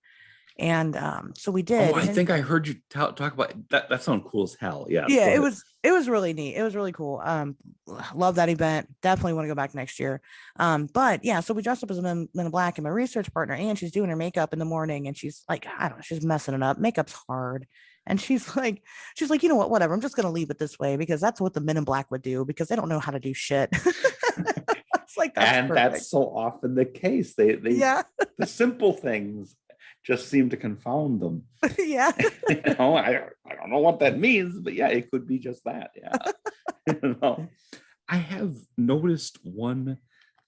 S2: And so we
S1: Oh,
S2: did.
S1: I
S2: And
S1: think I heard you talk about that. That sounds cool as hell. Yeah,
S2: yeah,
S1: go
S2: it
S1: ahead.
S2: was it was really neat. It was really cool. Love that event. Definitely want to go back next year. But yeah, so we dressed up as Men in Black, and my research partner, and she's doing her makeup in the morning, and she's like, I don't know, she's messing it up. Makeup's hard. And she's like, you know what, whatever. I'm just gonna leave it this way because that's what the Men in Black would do because they don't know how to do shit. It's like that's
S1: And
S2: perfect.
S1: that's so often the case. They
S2: Yeah.
S1: the simple things just seem to confound them.
S2: Yeah.
S1: I don't know what that means, but yeah, it could be just that. Yeah. you know, I have noticed one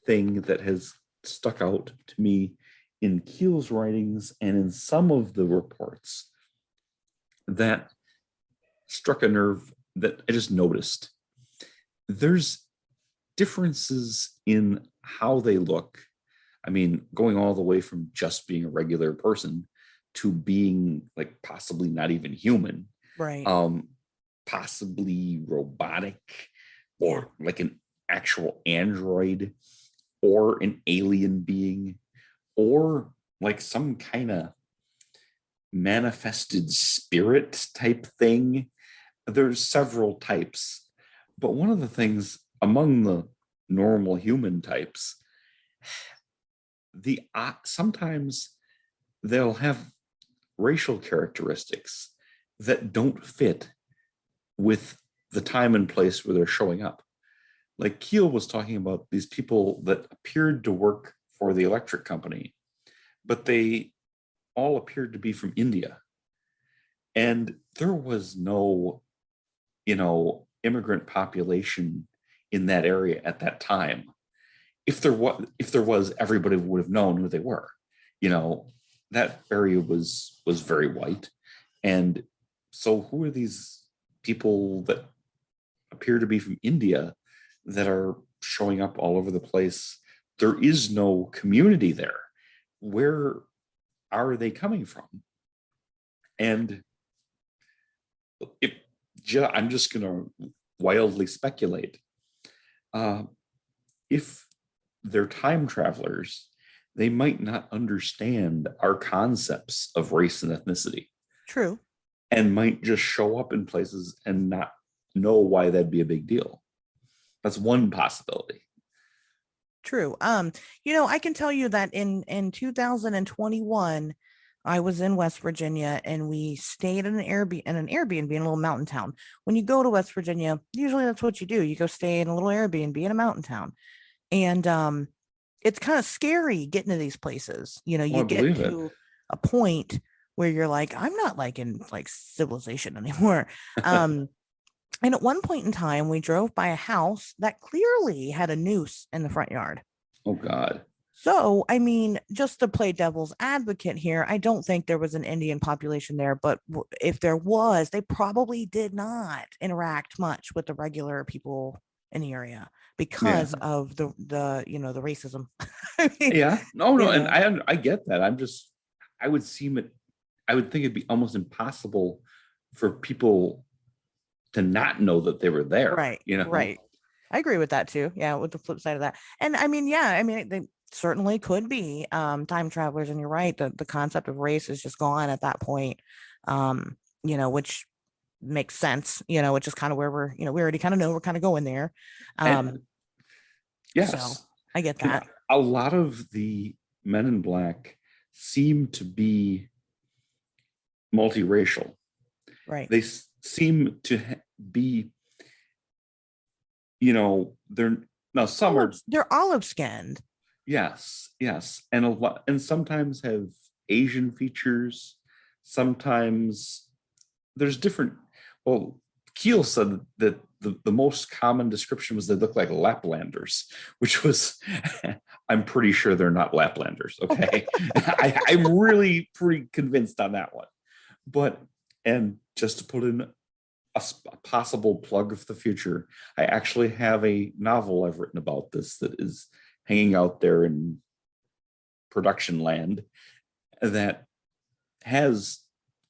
S1: thing that has stuck out to me in Keel's writings and in some of the reports that struck a nerve that I just noticed. There's differences in how they look. I mean, going all the way from just being a regular person to being like possibly not even human,
S2: Right.
S1: um, possibly robotic,
S2: Yeah.
S1: or like an actual android, or an alien being, or like some kind of manifested spirit type thing. There's several types, but one of the things among the normal human types, sometimes they'll have racial characteristics that don't fit with the time and place where they're showing up. Like Keel was talking about these people that appeared to work for the electric company, but they all appeared to be from India. And there was no, immigrant population in that area at that time. If there was, everybody would have known who they were. That area was very white. And so who are these people that appear to be from India that are showing up all over the place? There is no community there. Where are they coming from? And I'm just going to wildly speculate. If they're time travelers, they might not understand our concepts of race and ethnicity.
S2: True.
S1: And might just show up in places and not know why that'd be a big deal. That's one possibility.
S2: True. I can tell you that in 2021, I was in West Virginia and we stayed in an Airbnb in a little mountain town. When you go to West Virginia, usually that's what you do. You go stay in a little Airbnb in a mountain town. And it's kind of scary getting to these places. You get to a point where you're like, I'm not like in like civilization anymore. And at one point in time, we drove by a house that clearly had a noose in the front yard.
S1: Oh, God.
S2: So, I mean, just to play devil's advocate here, I don't think there was an Indian population there, but if there was, they probably did not interact much with the regular people in the area because of the racism.
S1: I mean, yeah. No. And I get that. I would think it'd be almost impossible for people to not know that they were there.
S2: Right. Right. I agree with that too. Yeah. With the flip side of that. And I mean, they certainly could be time travelers. And you're right. The concept of race is just gone at that point, which makes sense, which is kind of where we already kind of know we're kind of going there.
S1: Yes.
S2: So I get that.
S1: A lot of the Men in Black seem to be multiracial.
S2: Right.
S1: They seem to be, they're
S2: olive skinned.
S1: Yes. And sometimes have Asian features. Sometimes there's different. Well, Keel said that the most common description was they look like Laplanders, which was, I'm pretty sure they're not Laplanders. Okay. I'm really pretty convinced on that one. And just to put in a possible plug of the future, I actually have a novel I've written about this that is hanging out there in production land that has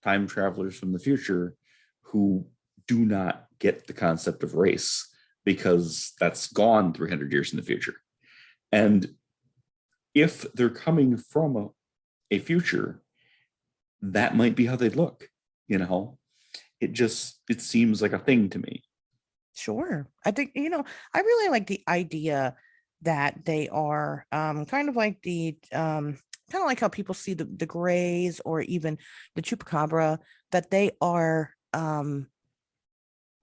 S1: time travelers from the future who do not get the concept of race because that's gone 300 years in the future. And if they're coming from a future, that might be how they'd look. It seems like a thing to me.
S2: Sure. I think, I really like the idea that they are kind of like how people see the Greys or even the Chupacabra, that they are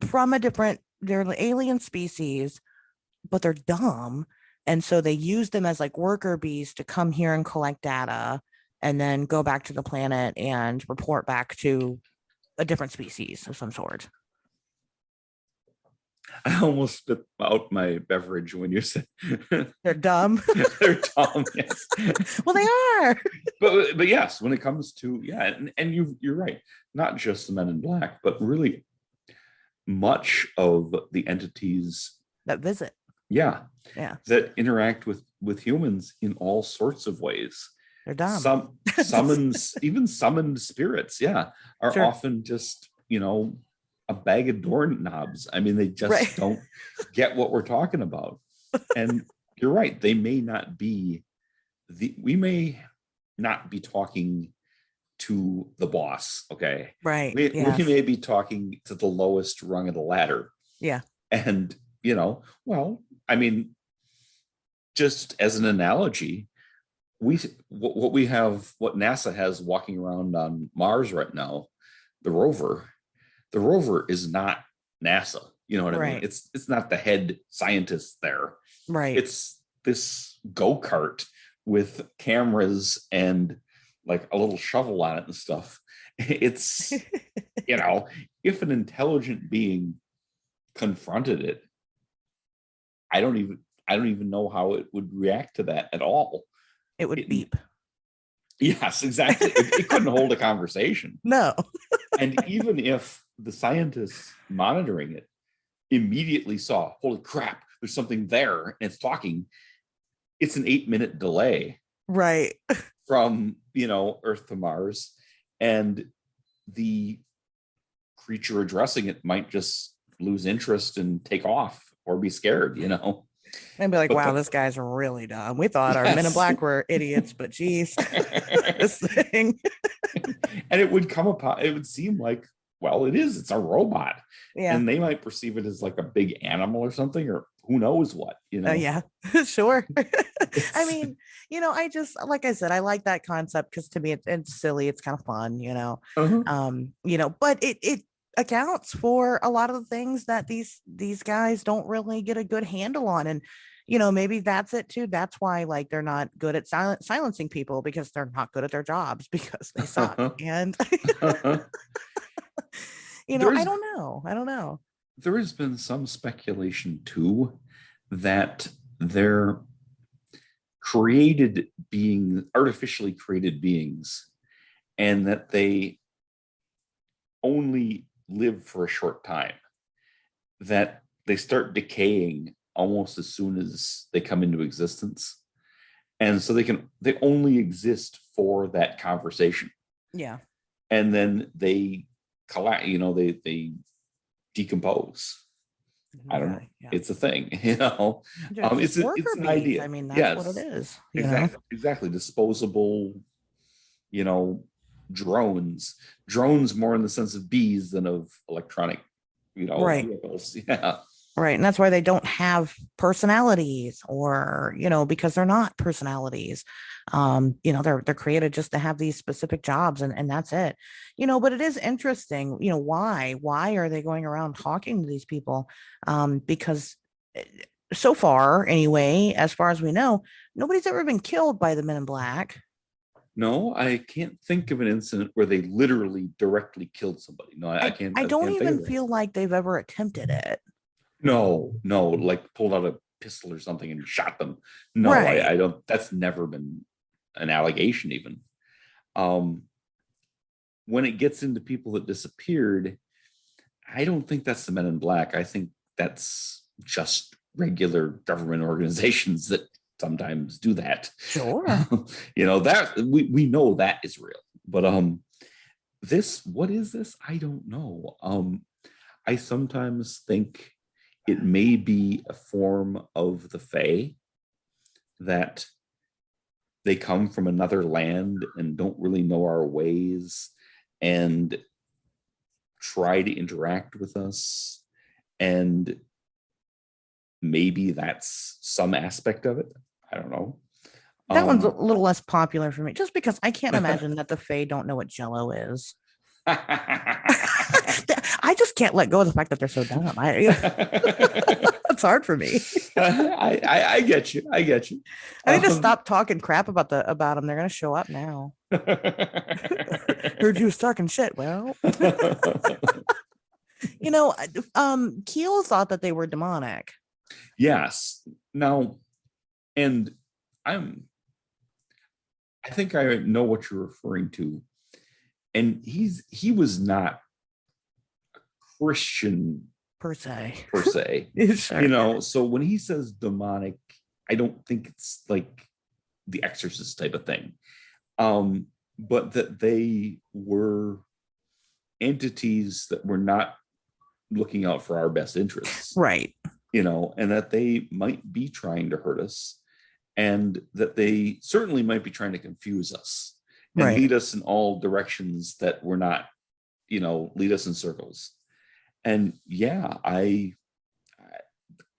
S2: from they're an alien species, but they're dumb. And so they use them as like worker bees to come here and collect data and then go back to the planet and report back to a different species of some sort.
S1: I almost spit out my beverage when you said
S2: they're dumb.
S1: They're dumb, yes.
S2: Well, they are.
S1: But yes, when it comes to, and you're right, not just the Men in Black, but really much of the entities
S2: that visit.
S1: Yeah. That interact with humans in all sorts of ways.
S2: They're dumb.
S1: Some even summoned spirits, are often just, a bag of doorknobs. I mean, they just don't get what we're talking about. And you're right. They may not be we may not be talking to the boss. Okay.
S2: Right.
S1: We may be talking to the lowest rung of the ladder.
S2: Yeah.
S1: And, well, I mean, just as an analogy, what NASA has walking around on Mars right now, the rover is not NASA. You know what I mean? It's not the head scientist there.
S2: Right.
S1: It's this go-kart with cameras and like a little shovel on it and stuff. It's, if an intelligent being confronted it, I don't even know how it would react to that at all.
S2: It would beep.
S1: Yes, exactly. It couldn't hold a conversation.
S2: No.
S1: And even if the scientists monitoring it immediately saw, holy crap, there's something there and it's talking, it's an 8-minute delay.
S2: Right.
S1: From, Earth to Mars. And the creature addressing it might just lose interest and take off or be scared,
S2: And be like, wow, this guy's really dumb. We thought our Men in Black were idiots, but geez, this thing.
S1: And it would seem like, well, it's a robot.
S2: Yeah.
S1: And they might perceive it as like a big animal or something, or who knows what,
S2: Yeah, sure. I mean, I just, like I said, I like that concept because to me it's silly. It's kind of fun,
S1: Uh-huh.
S2: But it accounts for a lot of the things that these guys don't really get a good handle on. And, maybe that's it too. That's why like they're not good at silencing people, because they're not good at their jobs because they suck. And, I don't know.
S1: There has been some speculation too that they're artificially created beings, and that they only live for a short time, that they start decaying almost as soon as they come into existence, and so they only exist for that conversation.
S2: Yeah.
S1: And then they collapse, they decompose. I don't know. Yeah. It's a thing, it's an idea.
S2: I mean, that's what it is.
S1: Exactly. Disposable, drones more in the sense of bees than of electronic,
S2: right.
S1: vehicles. Yeah.
S2: Right. And that's why they don't have personalities, or, because they're not personalities. They're created just to have these specific jobs, and that's it. But it is interesting, why are they going around talking to these people? Because so far, anyway, as far as we know, nobody's ever been killed by the Men in Black.
S1: No, I can't think of an incident where they literally directly killed somebody. No, I can't.
S2: I don't even feel like they've ever attempted it.
S1: No, like pulled out a pistol or something and shot them. No, right. I don't. That's never been an allegation even. When it gets into people that disappeared, I don't think that's the Men in Black. I think that's just regular government organizations that sometimes do that.
S2: Sure.
S1: That we know that is real. But what is this? I don't know. I sometimes think it may be a form of the Fae, that they come from another land and don't really know our ways and try to interact with us. And maybe that's some aspect of it. I don't know.
S2: That one's a little less popular for me, just because I can't imagine that the Fae don't know what Jell-O is. I just can't let go of the fact that they're so dumb. It's hard for me.
S1: I get you. I
S2: need to stop talking crap about them. They're gonna show up now. Heard you was talking shit. Well, Keel thought that they were demonic.
S1: Yes. Now, and I think I know what you're referring to. And he was not a Christian
S2: per se.
S1: Sure. So when he says demonic, I don't think it's like the Exorcist type of thing. But that they were entities that were not looking out for our best interests.
S2: Right.
S1: And that they might be trying to hurt us, and that they certainly might be trying to confuse us. And lead us in all directions that we're not, lead us in circles. And yeah, a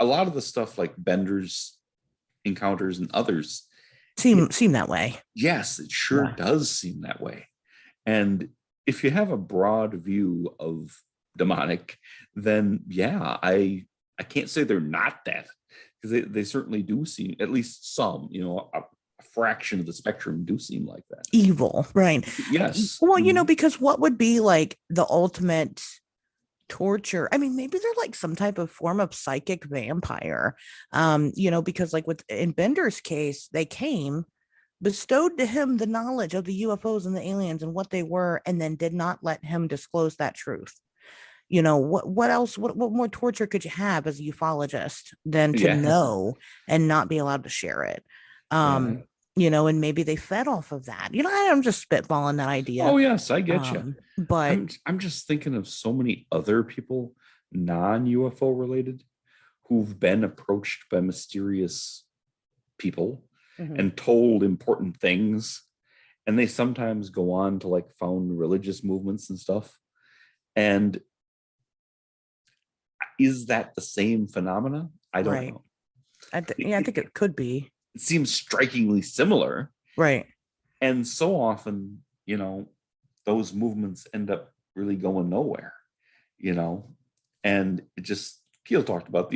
S1: lot of the stuff like Bender's encounters and others
S2: seem that way.
S1: Yes, it sure does seem that way. And if you have a broad view of demonic, then yeah, I can't say they're not that, because they certainly do seem, at least some, a fraction of the spectrum do seem like that.
S2: Evil, right?
S1: Yes.
S2: Well, because what would be like the ultimate torture? I mean, maybe they're like some type of form of psychic vampire. Because like in Bender's case, they came, bestowed to him the knowledge of the UFOs and the aliens and what they were, and then did not let him disclose that truth. What else, what more torture could you have as a ufologist than to know and not be allowed to share it? And maybe they fed off of that. I'm just spitballing that idea.
S1: Oh yes, I get you.
S2: But
S1: I'm just thinking of so many other people, non-UFO related, who've been approached by mysterious people and told important things, and they sometimes go on to like found religious movements and stuff. And is that the same phenomena? I don't know.
S2: I think it could be.
S1: It seems strikingly similar.
S2: Right.
S1: And so often, those movements end up really going nowhere, and it just, Keel talked about,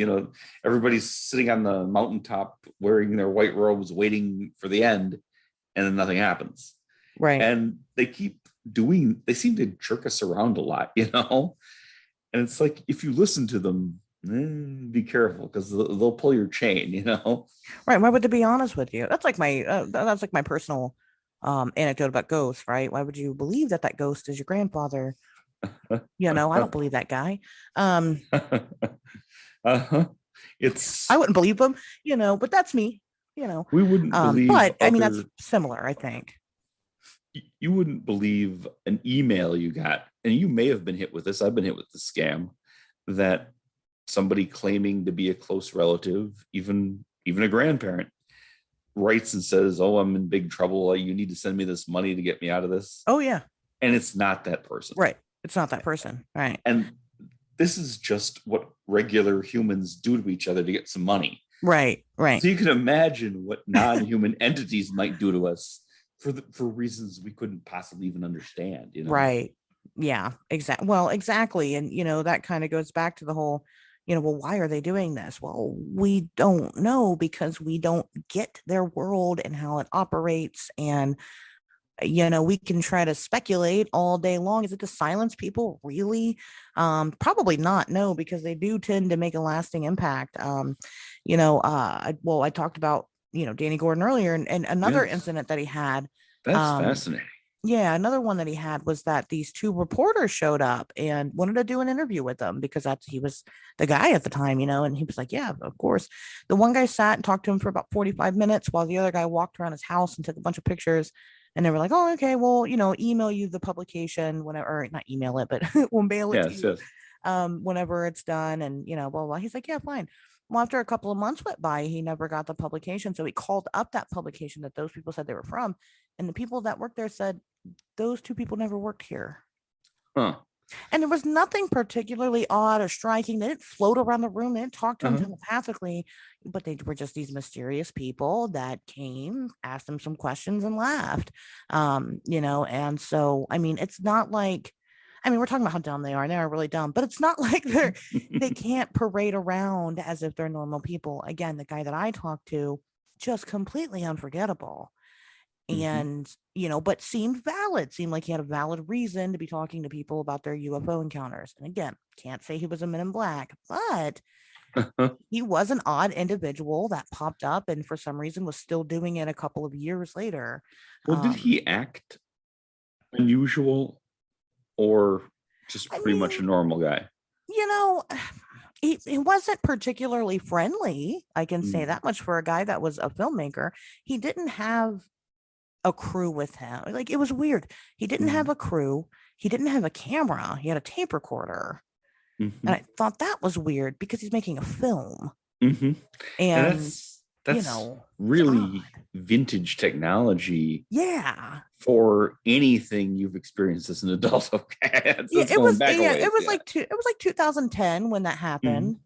S1: everybody's sitting on the mountaintop wearing their white robes, waiting for the end, and then nothing happens.
S2: Right.
S1: And they seem to jerk us around a lot, and it's like, if you listen to them, be careful, because they'll pull your chain,
S2: Right. Why would they be honest with you? That's like my personal anecdote about ghosts, right? Why would you believe that ghost is your grandfather? I don't believe that guy.
S1: It's,
S2: I wouldn't believe him, but that's me,
S1: we wouldn't believe,
S2: but I mean, that's similar, I think.
S1: You wouldn't believe an email you got, and you may have been hit with this. I've been hit with the scam that somebody claiming to be a close relative, even a grandparent, writes and says, "Oh, I'm in big trouble. You need to send me this money to get me out of this."
S2: Oh yeah.
S1: And it's not that person.
S2: Right. It's not that person. Right.
S1: And this is just what regular humans do to each other to get some money.
S2: Right. Right.
S1: So you can imagine what non-human entities might do to us for reasons we couldn't possibly even understand.
S2: Right. Yeah, exactly. Well, exactly. And, that kind of goes back to the whole, well, why are they doing this? Well, we don't know, because we don't get their world and how it operates. And, we can try to speculate all day long. Is it to silence people? Really? Probably not. No, because they do tend to make a lasting impact. I talked about, Danny Gordon earlier, and another incident that he had.
S1: That's fascinating.
S2: Yeah, another one that he had was that these two reporters showed up and wanted to do an interview with them, because he was the guy at the time, and he was like, yeah, of course. The one guy sat and talked to him for about 45 minutes while the other guy walked around his house and took a bunch of pictures. And they were like, oh, okay, well, email you the publication whenever, or not email it, but we'll mail it to you whenever it's done. And, blah, blah. He's like, yeah, fine. Well, after a couple of months went by, he never got the publication. So he called up that publication that those people said they were from. And the people that worked there said, those two people never worked here.
S1: Huh.
S2: And there was nothing particularly odd or striking. They didn't float around the room. They didn't talk to him telepathically, but they were just these mysterious people that came, asked him some questions, and left. And so, I mean, it's not like, we're talking about how dumb they are, and they are really dumb, but it's not like they can't parade around as if they're normal people. Again, the guy that I talked to, just completely unforgettable. And, but seemed like he had a valid reason to be talking to people about their UFO encounters. And again, can't say he was a Men in Black, but he was an odd individual that popped up and for some reason was still doing it a couple of years later.
S1: Well, did he act unusual or just pretty much a normal guy?
S2: He wasn't particularly friendly. I can say that much for a guy that was a filmmaker. He didn't have a crew with him. Like, it was weird. He didn't have a crew. He didn't have a camera. He had a tape recorder. And I thought that was weird because he's making a film. And
S1: that's really vintage technology.
S2: Yeah.
S1: For anything you've experienced as an adult. Okay.
S2: It was like 2010 when that happened.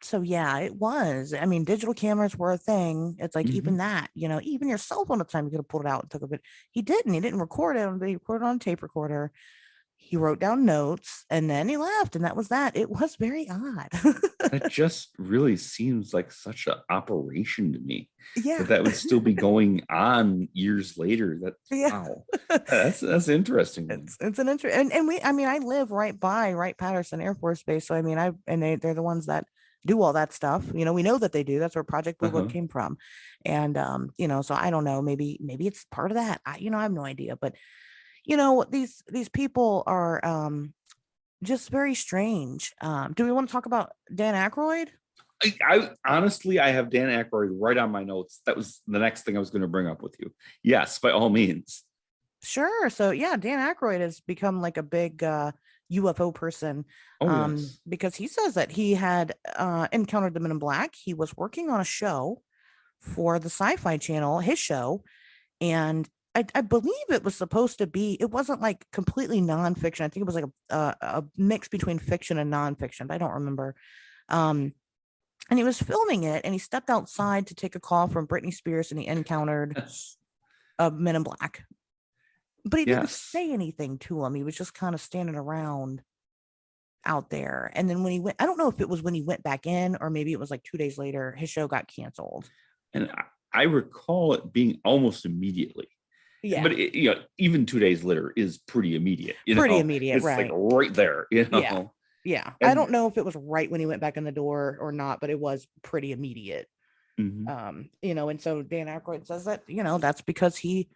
S2: So yeah, it was. Digital cameras were a thing. It's like even that, even your cell phone at the time, you could have pulled it out and took a bit. He didn't record it, but he recorded on a tape recorder. he wrote down notes and then he left, and that was that. It was very odd.
S1: That just really seems like such an operation to me,
S2: Yeah.
S1: that would still be going on years later. That,
S2: Yeah.
S1: wow, that's interesting.
S2: It's an interest, and we, I mean, I live right by Wright Patterson Air Force Base, so I mean, they're the ones that do all that stuff. You know, we know that they do. That's where Project Blue Book
S1: Uh-huh.
S2: came from, and you know, so I don't know. Maybe it's part of that. I have no idea, but you know, these people are just very strange. Do we want to talk about Dan Aykroyd?
S1: I honestly, I have Dan Aykroyd right on my notes. That was the next thing I was going to bring up with you. Yes, by all means.
S2: Sure. So yeah, Dan Aykroyd has become like a big UFO person,
S1: Oh yes.
S2: because he says that he had encountered the Men in Black. He was working on a show for the Sci-Fi Channel, his show, and I believe it was supposed to be. It wasn't like completely nonfiction. I think it was like a mix between fiction and nonfiction. But I don't remember. Um, and he was filming it, and he stepped outside to take a call from Britney Spears, and he encountered
S1: Yes.
S2: a Men in Black. But he didn't
S1: Yes.
S2: say anything to him. He was just kind of standing around out there. And then when he went, I don't know if it was when he went back in or maybe it was like 2 days later, his show got canceled.
S1: And I recall it being almost immediately.
S2: Yeah.
S1: But even 2 days later is pretty immediate.
S2: Pretty immediate,
S1: it's
S2: right.
S1: like right there.
S2: Yeah. Yeah.
S1: And,
S2: I don't know if it was right when he went back in the door or not, but it was pretty immediate.
S1: mm-hmm.
S2: And so Dan Aykroyd says that, that's because he,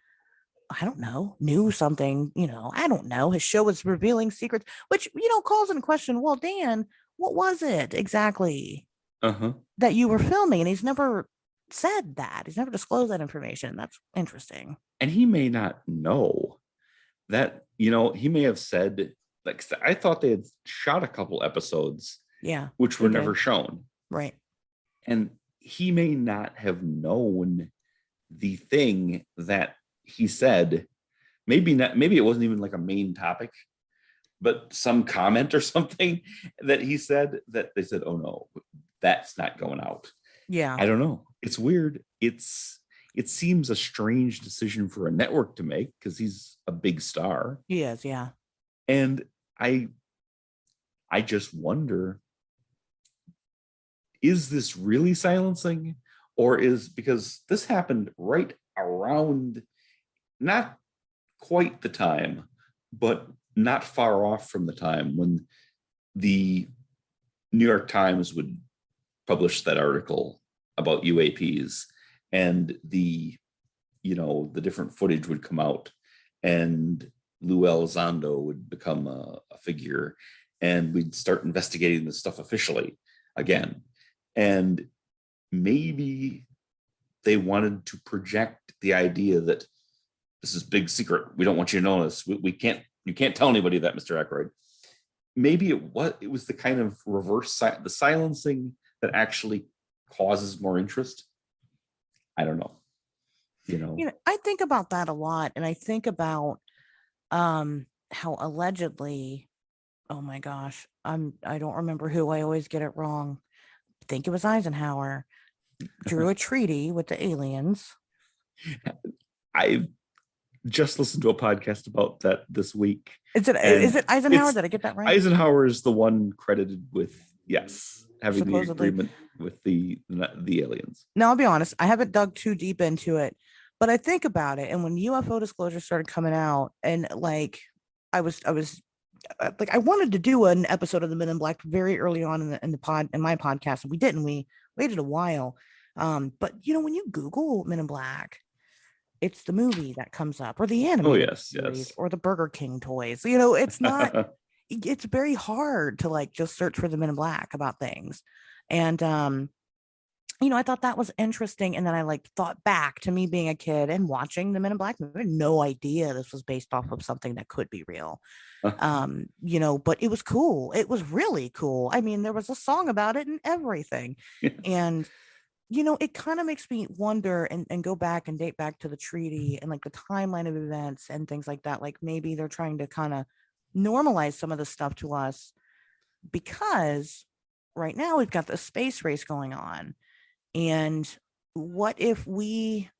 S2: I don't know, knew something, I don't know. His show was revealing secrets, which, calls into question, well, Dan, what was it exactly that you were filming? And he's never said that. He's never disclosed that information. That's interesting.
S1: And he may not know that, he may have said, like, I thought they had shot a couple episodes, which were never shown.
S2: Right.
S1: And he may not have known the thing that he said. Maybe it wasn't even like a main topic, but some comment or something that he said that they said, oh no, that's not going out.
S2: Yeah.
S1: I don't know. It's weird. It seems a strange decision for a network to make because he's a big star.
S2: He is, yeah.
S1: And I just wonder, is this really silencing, or is, because this happened right around, not quite the time, but not far off from the time when the New York Times would publish that article about UAPs, and the different footage would come out, and Lou Elizondo would become a figure, and we'd start investigating this stuff officially again. And maybe they wanted to project the idea that this is big secret. We don't want you to know this. You can't tell anybody that, Mr. Aykroyd. Maybe it was the kind of reverse, the silencing that actually causes more interest. I don't know.
S2: I think about that a lot, and I think about how allegedly, oh my gosh, I don't remember who, I always get it wrong. I think it was Eisenhower drew a treaty with the aliens.
S1: I've just listened to a podcast about that this week.
S2: Is it Eisenhower? Did I get that right?
S1: Eisenhower is the one credited with, yes, having
S2: supposedly
S1: the agreement with the aliens.
S2: Now, I'll be honest, I haven't dug too deep into it, but I think about it. And when UFO disclosures started coming out, and like I was like, I wanted to do an episode of the Men in Black very early on in my podcast, and we didn't. We waited a while. But when you Google Men in Black, it's the movie that comes up, or the animated series, or the Burger King toys. It's not. It's very hard to like just search for the Men in Black about things, and I thought that was interesting. And then I like thought back to me being a kid and watching the Men in Black movie. I had no idea this was based off of something that could be real. But it was cool. It was really cool. I mean, there was a song about it and everything.
S1: Yes.
S2: And, it kind of makes me wonder and go back and date back to the treaty and like the timeline of events and things like that. Like maybe they're trying to kind of normalize some of the stuff to us, because right now we've got the space race going on. And what if we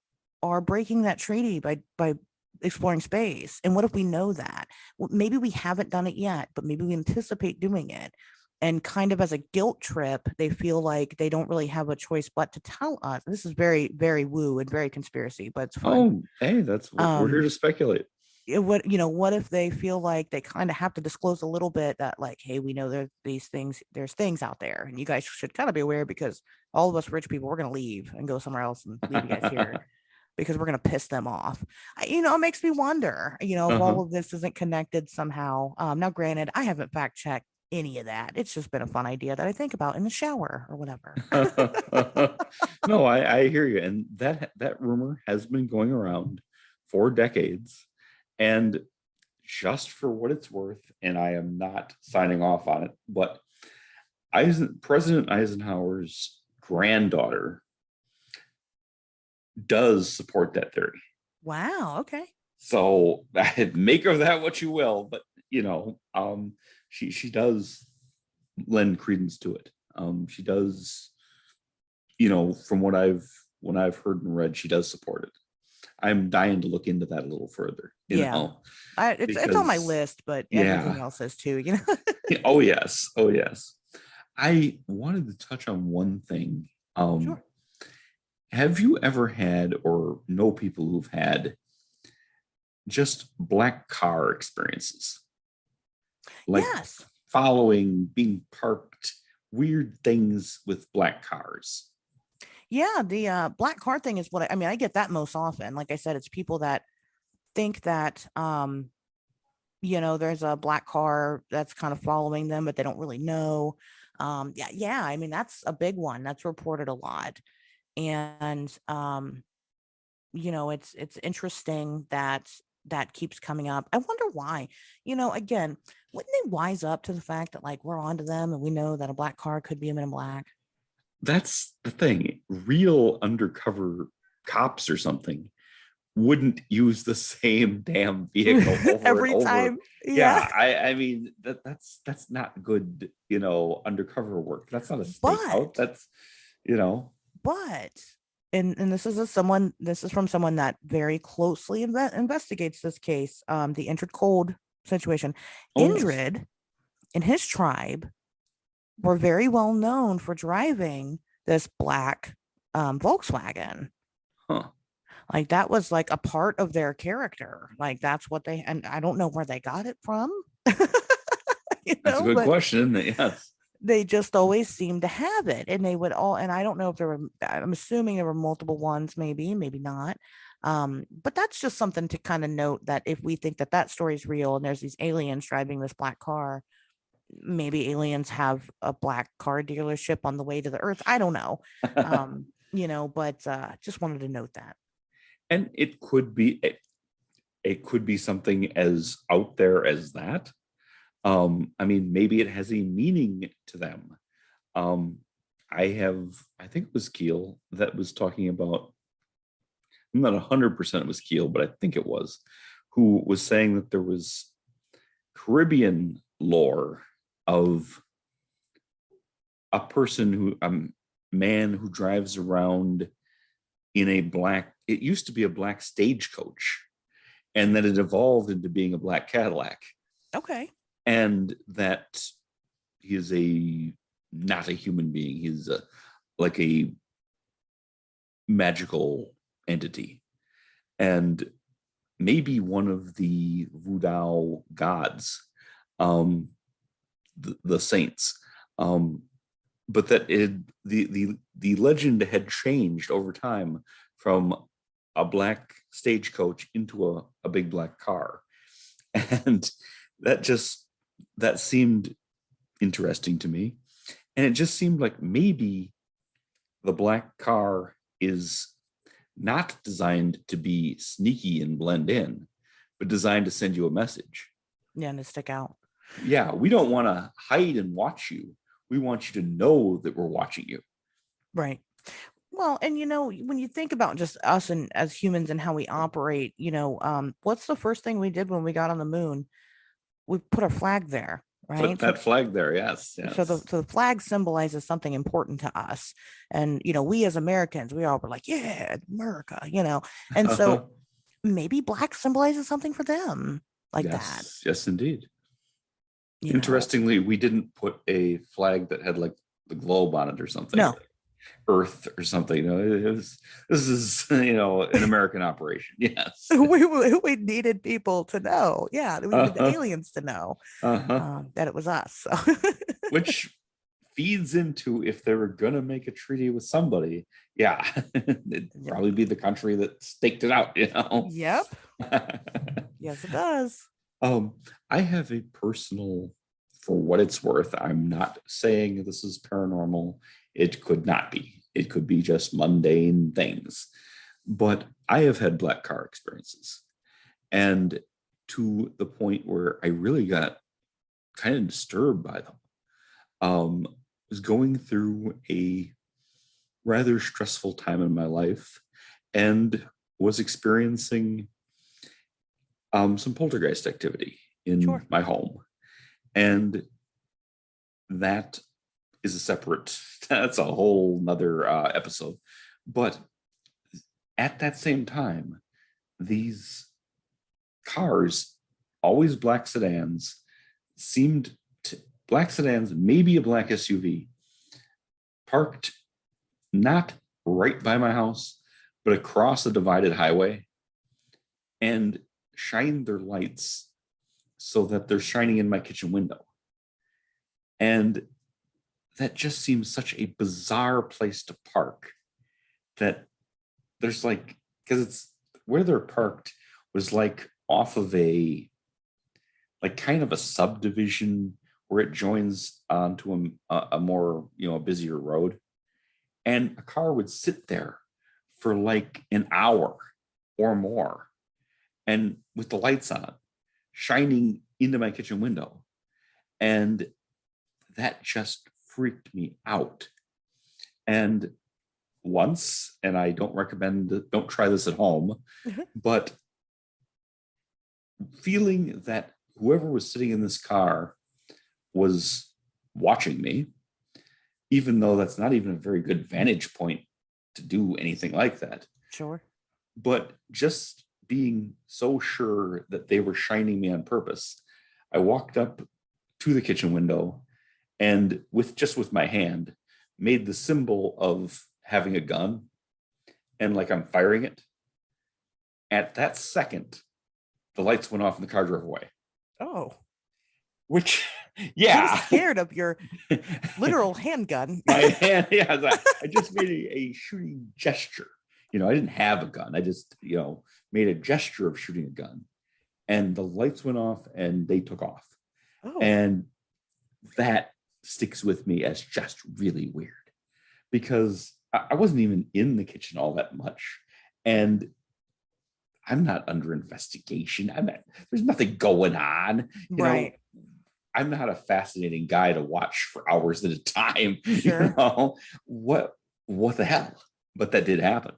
S2: are breaking that treaty by exploring space. And what if we know that? Well, maybe we haven't done it yet, but maybe we anticipate doing it. And kind of as a guilt trip, they feel like they don't really have a choice but to tell us. This is very, very woo and very conspiracy, but it's fun.
S1: Oh, hey, that's we're here
S2: Um,
S1: to speculate.
S2: what if they feel like they kind of have to disclose a little bit that, like, hey, we know there's things out there, and you guys should kind of be aware, because all of us rich people, we're going to leave and go somewhere else and leave you guys here because we're going to piss them off. It makes me wonder, if
S1: Uh-huh.
S2: all of this isn't connected somehow. Now, granted, I haven't fact checked any of that. It's just been a fun idea that I think about in the shower or whatever.
S1: No, I hear you. And that rumor has been going around for decades. And just for what it's worth, and I am not signing off on it, but President Eisenhower's granddaughter does support that theory.
S2: Wow. Okay.
S1: So make of that what you will, but she does lend credence to it. She does, from what I've heard and read, she does support it. I'm dying to look into that a little further,
S2: Yeah. It's on my
S1: because
S2: list, but everything
S1: yeah.
S2: else is too.
S1: Oh yes. Oh yes. I wanted to touch on one thing.
S2: Sure.
S1: Have you ever had or know people who've had just black car experiences? Like
S2: Yes.
S1: following, being parked, weird things with black cars.
S2: Yeah, the black car thing is what I get that most often. Like I said, it's people that think that there's a black car that's kind of following them, but they don't really know. Yeah, I mean, that's a big one. That's reported a lot. And it's interesting that that keeps coming up. I wonder why. Again, wouldn't they wise up to the fact that, like, we're onto them and we know that a black car could be a Men in Black?
S1: That's the thing. Real undercover cops or something wouldn't use the same damn vehicle over and
S2: Every
S1: over.
S2: time. Yeah.
S1: Yeah, I mean that's not good, undercover work. That's not a stakeout.
S2: But
S1: That's you know.
S2: but and this is from someone that very closely investigates this case, the Injured Cold situation.
S1: Oh yes.
S2: Indrid and his tribe were very well known for driving this black Volkswagen.
S1: Huh.
S2: Like, that was like a part of their character. Like, that's what they, and I don't know where they got it from,
S1: That's a good
S2: but
S1: question, isn't it? Yes.
S2: they just always seemed to have it. And they would all, and I don't know if there were, I'm assuming there were multiple ones, maybe not. But that's just something to kind of note, that if we think that that story is real and there's these aliens driving this black car, maybe aliens have a black car dealership on the way to the earth. I don't know. But just wanted to note that.
S1: And it could be something as out there as that. I mean, maybe it has a meaning to them. um I think it was Keel that was talking about, I'm not 100% it was Keel, but I think it was, who was saying that there was Caribbean lore of a person who man who drives around in a black, it used to be a black stagecoach, and then it evolved into being a black Cadillac,
S2: Okay.
S1: and that he is a not a human being, he's like a magical entity, and maybe one of the voodoo gods, the saints, um but that the legend had changed over time from a black stagecoach into a big black car. And that just that seemed interesting to me, and it just seemed like maybe the black car is not designed to be sneaky and blend in, but designed to send you a message.
S2: Yeah, and to stick out.
S1: Yeah, we don't want to hide and watch you. We want you to know that we're watching you.
S2: Right. Well, and when you think about just us and as humans and how we operate, what's the first thing we did when we got on the moon? We put our flag there,
S1: Put
S2: right? So
S1: that flag there. Yes,
S2: so the
S1: yes.
S2: so the flag symbolizes something important to us. And we as Americans, we all were like, yeah, America. And so maybe black symbolizes something for them like that.
S1: Yes, indeed.
S2: You know,
S1: Interestingly, we didn't put a flag that had like the globe on it or something,
S2: no,
S1: like Earth or something. This is an American operation. Yes.
S2: we needed people to know. Yeah, we needed the
S1: Uh-huh.
S2: aliens to know
S1: Uh-huh.
S2: that it was us. So.
S1: Which feeds into, if they were gonna make a treaty with somebody, yeah, it'd probably be the country that staked it out.
S2: Yep. Yes, it does.
S1: um, I have a personal, for what it's worth, I'm not saying this is paranormal. It could not be. It could be just mundane things. But I have had black car experiences. And to the point where I really got kind of disturbed by them. Was going through a rather stressful time in my life and was experiencing some poltergeist activity in
S2: Sure.
S1: my home. And that is that's a whole nother episode. But at that same time, these cars, always black sedans, black sedans, maybe a black SUV, parked not right by my house, but across a divided highway, and shined their lights so that they're shining in my kitchen window. And that just seems such a bizarre place to park, that there's like, because it's where they're parked was like off of like kind of a subdivision where it joins onto a more, a busier road. And a car would sit there for like an hour or more, and with the lights on, shining into my kitchen window. And that just freaked me out. And once, and I don't don't try this at home, but feeling that whoever was sitting in this car was watching me, even though that's not even a very good vantage point to do anything like that.
S2: Sure.
S1: But just being so sure that they were shining me on purpose, I walked up to the kitchen window and with my hand made the symbol of having a gun, and like I'm firing it. At that second, the lights went off and the car drove away.
S2: Oh.
S1: Which,
S2: He
S1: yeah.
S2: was scared of your literal handgun.
S1: My hand, yeah. I just made a shooting gesture. I didn't have a gun. I just, made a gesture of shooting a gun. And the lights went off and they took off.
S2: Oh.
S1: And that sticks with me as just really weird, because I wasn't even in the kitchen all that much. And I'm not under investigation. There's nothing going on.
S2: Right.
S1: I'm not a fascinating guy to watch for hours at a time.
S2: Sure.
S1: What the hell? But that did happen.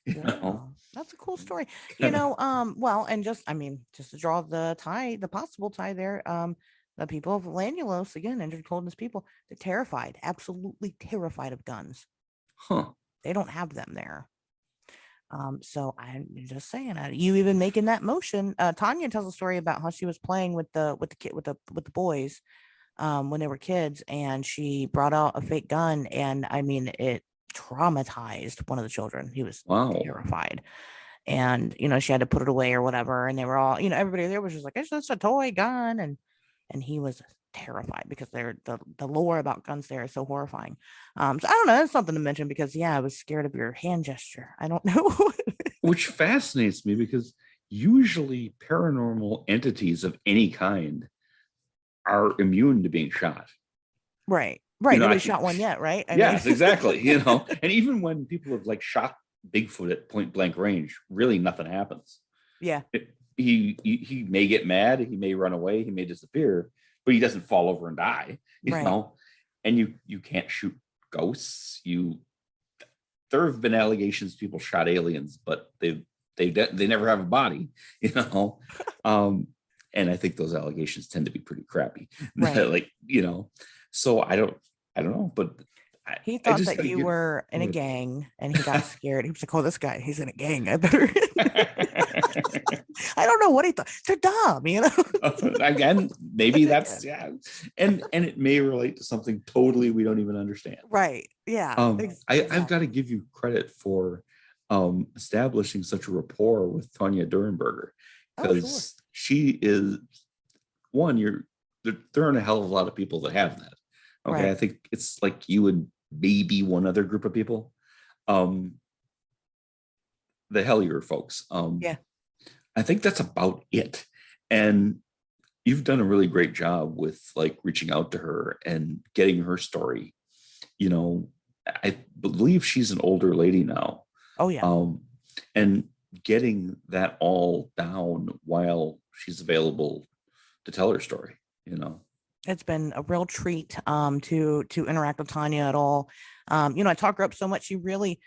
S2: That's a cool story. Well, and just to draw the possible tie there, the people of Lanulos, again, injured coldness people, they're terrified, absolutely terrified of guns.
S1: Huh.
S2: They don't have them there. So I'm just saying, you even making that motion. Tanya tells a story about how she was playing with the boys when they were kids, and she brought out a fake gun, and it traumatized one of the children. He was terrified, and she had to put it away or whatever. And they were all, everybody there was just like, it's just a toy gun, and he was terrified because the lore about guns there is so horrifying. So I don't know, that's something to mention, because I was scared of your hand gesture. I don't know.
S1: Which fascinates me, because usually paranormal entities of any kind are immune to being shot.
S2: Right. Nobody shot one yet, right?
S1: Yes, exactly. And even when people have shot Bigfoot at point blank range, really nothing happens.
S2: Yeah.
S1: He may get mad, he may run away, he may disappear, but he doesn't fall over and die, you know. And you can't shoot ghosts. There have been allegations people shot aliens, but they never have a body, and I think those allegations tend to be pretty crappy.
S2: Right.
S1: So I don't know, but
S2: he thought that you were in a gang, and he got scared. He was like, "Oh, this guy, he's in a gang. I better." I don't know what he thought. They're dumb,
S1: Again, maybe that's and it may relate to something totally we don't even understand.
S2: Right. Yeah.
S1: I've got to give you credit for establishing such a rapport with Tanya Durenberger,
S2: Oh,
S1: because
S2: sure.
S1: she is one. There aren't a hell of a lot of people that have that. Okay,
S2: Right.
S1: I think it's like you and maybe one other group of people. The Hellier folks.
S2: Yeah.
S1: I think that's about it. And you've done a really great job with like reaching out to her and getting her story. I believe she's an older lady now.
S2: Oh, yeah.
S1: And getting that all down while she's available to tell her story.
S2: It's been a real treat to interact with Tanya at all. I talk her up so much. She really,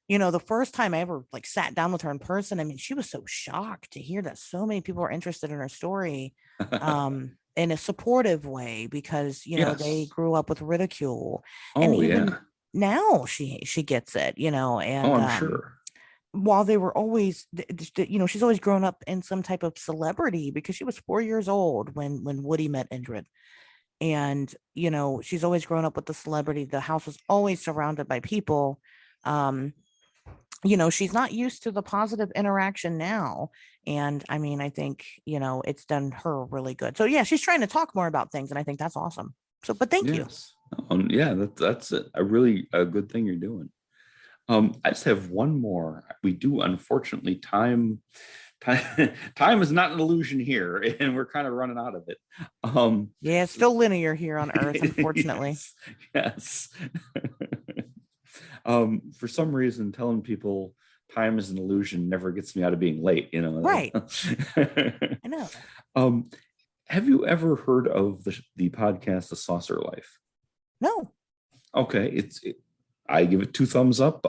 S2: the first time I ever like sat down with her in person, I mean, she was so shocked to hear that so many people are interested in her story in a supportive way, because,
S1: Yes.
S2: they grew up with ridicule. And
S1: Oh,
S2: even
S1: yeah.
S2: now she gets it, and
S1: I'm sure.
S2: while they were always, she's always grown up in some type of celebrity, because she was 4 years old when Woody met Indrid. And, she's always grown up with the celebrity. The house was always surrounded by people. She's not used to the positive interaction now. And I mean, I think, it's done her really good. So yeah, she's trying to talk more about things. And I think that's awesome. So, but thank you.
S1: Yes. Yeah, that's a good thing you're doing. I just have one more. We do, unfortunately, time is not an illusion here, and we're kind of running out of it.
S2: Yeah, it's still linear here on Earth, unfortunately.
S1: Yes. For some reason, telling people time is an illusion never gets me out of being late.
S2: Right. I know.
S1: Have you ever heard of the podcast The Saucer Life?
S2: No.
S1: Okay, I give it 2 thumbs up.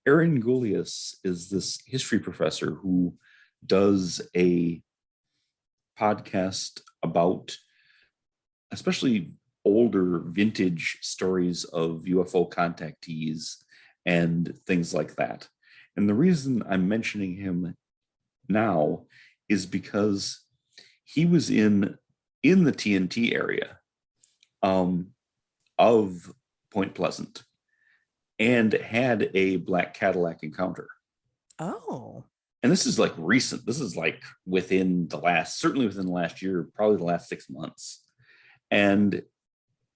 S1: Aaron Goulias is this history professor who does a podcast about especially older vintage stories of UFO contactees and things like that. And the reason I'm mentioning him now is because he was in the TNT area of Point Pleasant and had a black Cadillac encounter.
S2: Oh.
S1: And this is like recent. This is like certainly within the last year, probably the last 6 months. And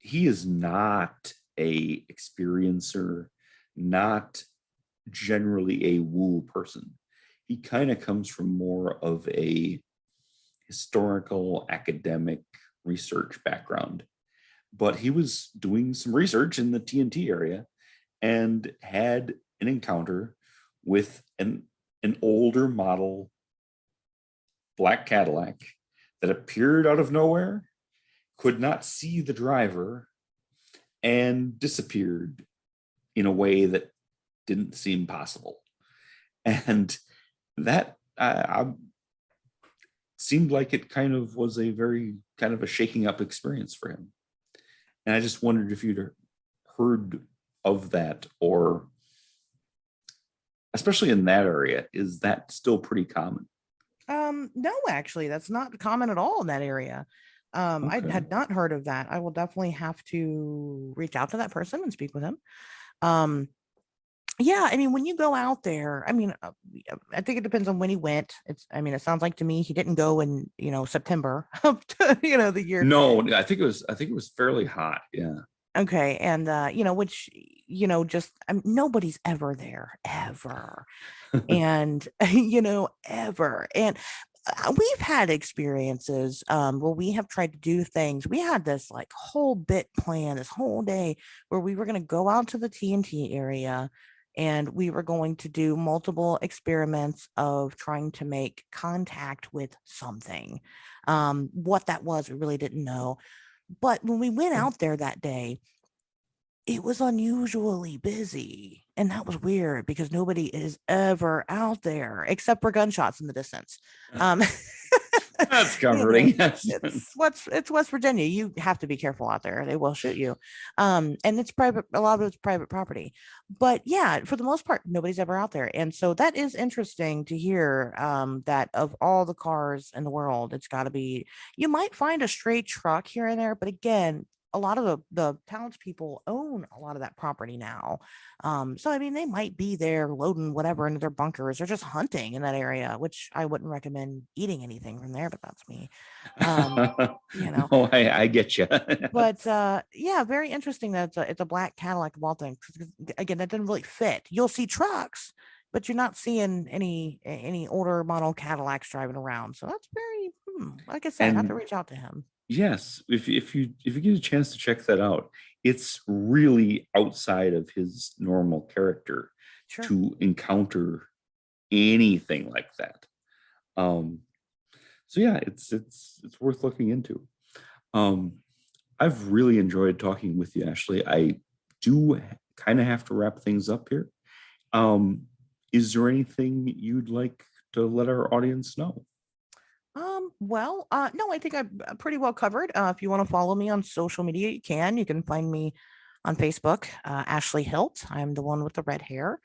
S1: he is not a experiencer, not generally a woo person. He kind of comes from more of a historical academic research background. But he was doing some research in the TNT area and had an encounter with an older model black Cadillac that appeared out of nowhere, could not see the driver, and disappeared in a way that didn't seem possible. And that seemed like it kind of was a very kind of a shaking up experience for him. And I just wondered if you'd heard of that, or especially in that area, is that still pretty common?
S2: No, actually, that's not common at all in that area. I
S1: Okay.
S2: had not heard of that. I will definitely have to reach out to that person and speak with him. Yeah, I mean, when you go out there, I mean, I think it depends on when he went. It sounds like to me he didn't go in, September of the year.
S1: No, I think it was fairly hot. Yeah.
S2: Okay, and which just nobody's ever there ever, and ever, and we've had experiences where we have tried to do things. We had this like whole bit plan, this whole day where we were going to go out to the TNT area and we were going to do multiple experiments of trying to make contact with something. What that was, we really didn't know. But when we went out there that day, it was unusually busy. And that was weird because nobody is ever out there except for gunshots in the distance.
S1: That's
S2: You know,
S1: comforting. Yes.
S2: it's West Virginia. You have to be careful out there. They will shoot you. And it's private, a lot of it's private property. But yeah, for the most part, nobody's ever out there. And so that is interesting to hear, that of all the cars in the world, it's gotta be, you might find a stray truck here and there, but again, a lot of the townspeople own a lot of that property now. So I mean, they might be there loading whatever into their bunkers or just hunting in that area, which I wouldn't recommend eating anything from there, but that's me. Um, you know,
S1: No, I get you.
S2: but yeah, very interesting that it's a black Cadillac of all things. 'Cause again, that doesn't really fit. You'll see trucks, but you're not seeing any older model Cadillacs driving around. So that's very, like I said, I have to
S1: And
S2: reach out to him.
S1: yes, if you get a chance to check that out, it's really outside of his normal character
S2: Sure.
S1: to encounter anything like that. Um, so yeah, it's worth looking into. Um, I've really enjoyed talking with you, Ashley. I do kind of have to wrap things up here. Um, is there anything you'd like to let our audience know?
S2: Well, no, I think I'm pretty well covered. If you want to follow me on social media, you can. You can find me on Facebook, Ashley Hilt. I'm the one with the red hair.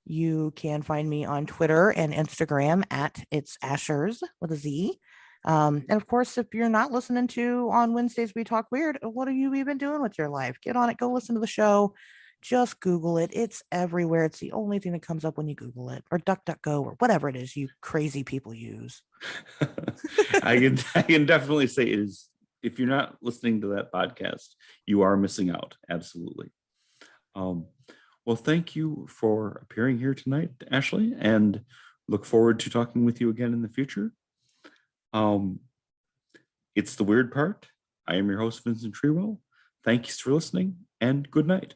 S2: You can find me on Twitter and Instagram at it's Ashers with a Z. And of course, if you're not listening to on Wednesdays We Talk Weird, what are you even doing with your life? Get on it, go listen to the show. Just Google it. It's everywhere. It's the only thing that comes up when you Google it, or DuckDuckGo, or whatever it is you crazy people use.
S1: I can definitely say it is. If you're not listening to that podcast, you are missing out. Absolutely. Um, well, thank you for appearing here tonight, Ashley, and look forward to talking with you again in the future. Um, it's the weird part. I am your host, Vincent Trewell. Thanks for listening, and good night.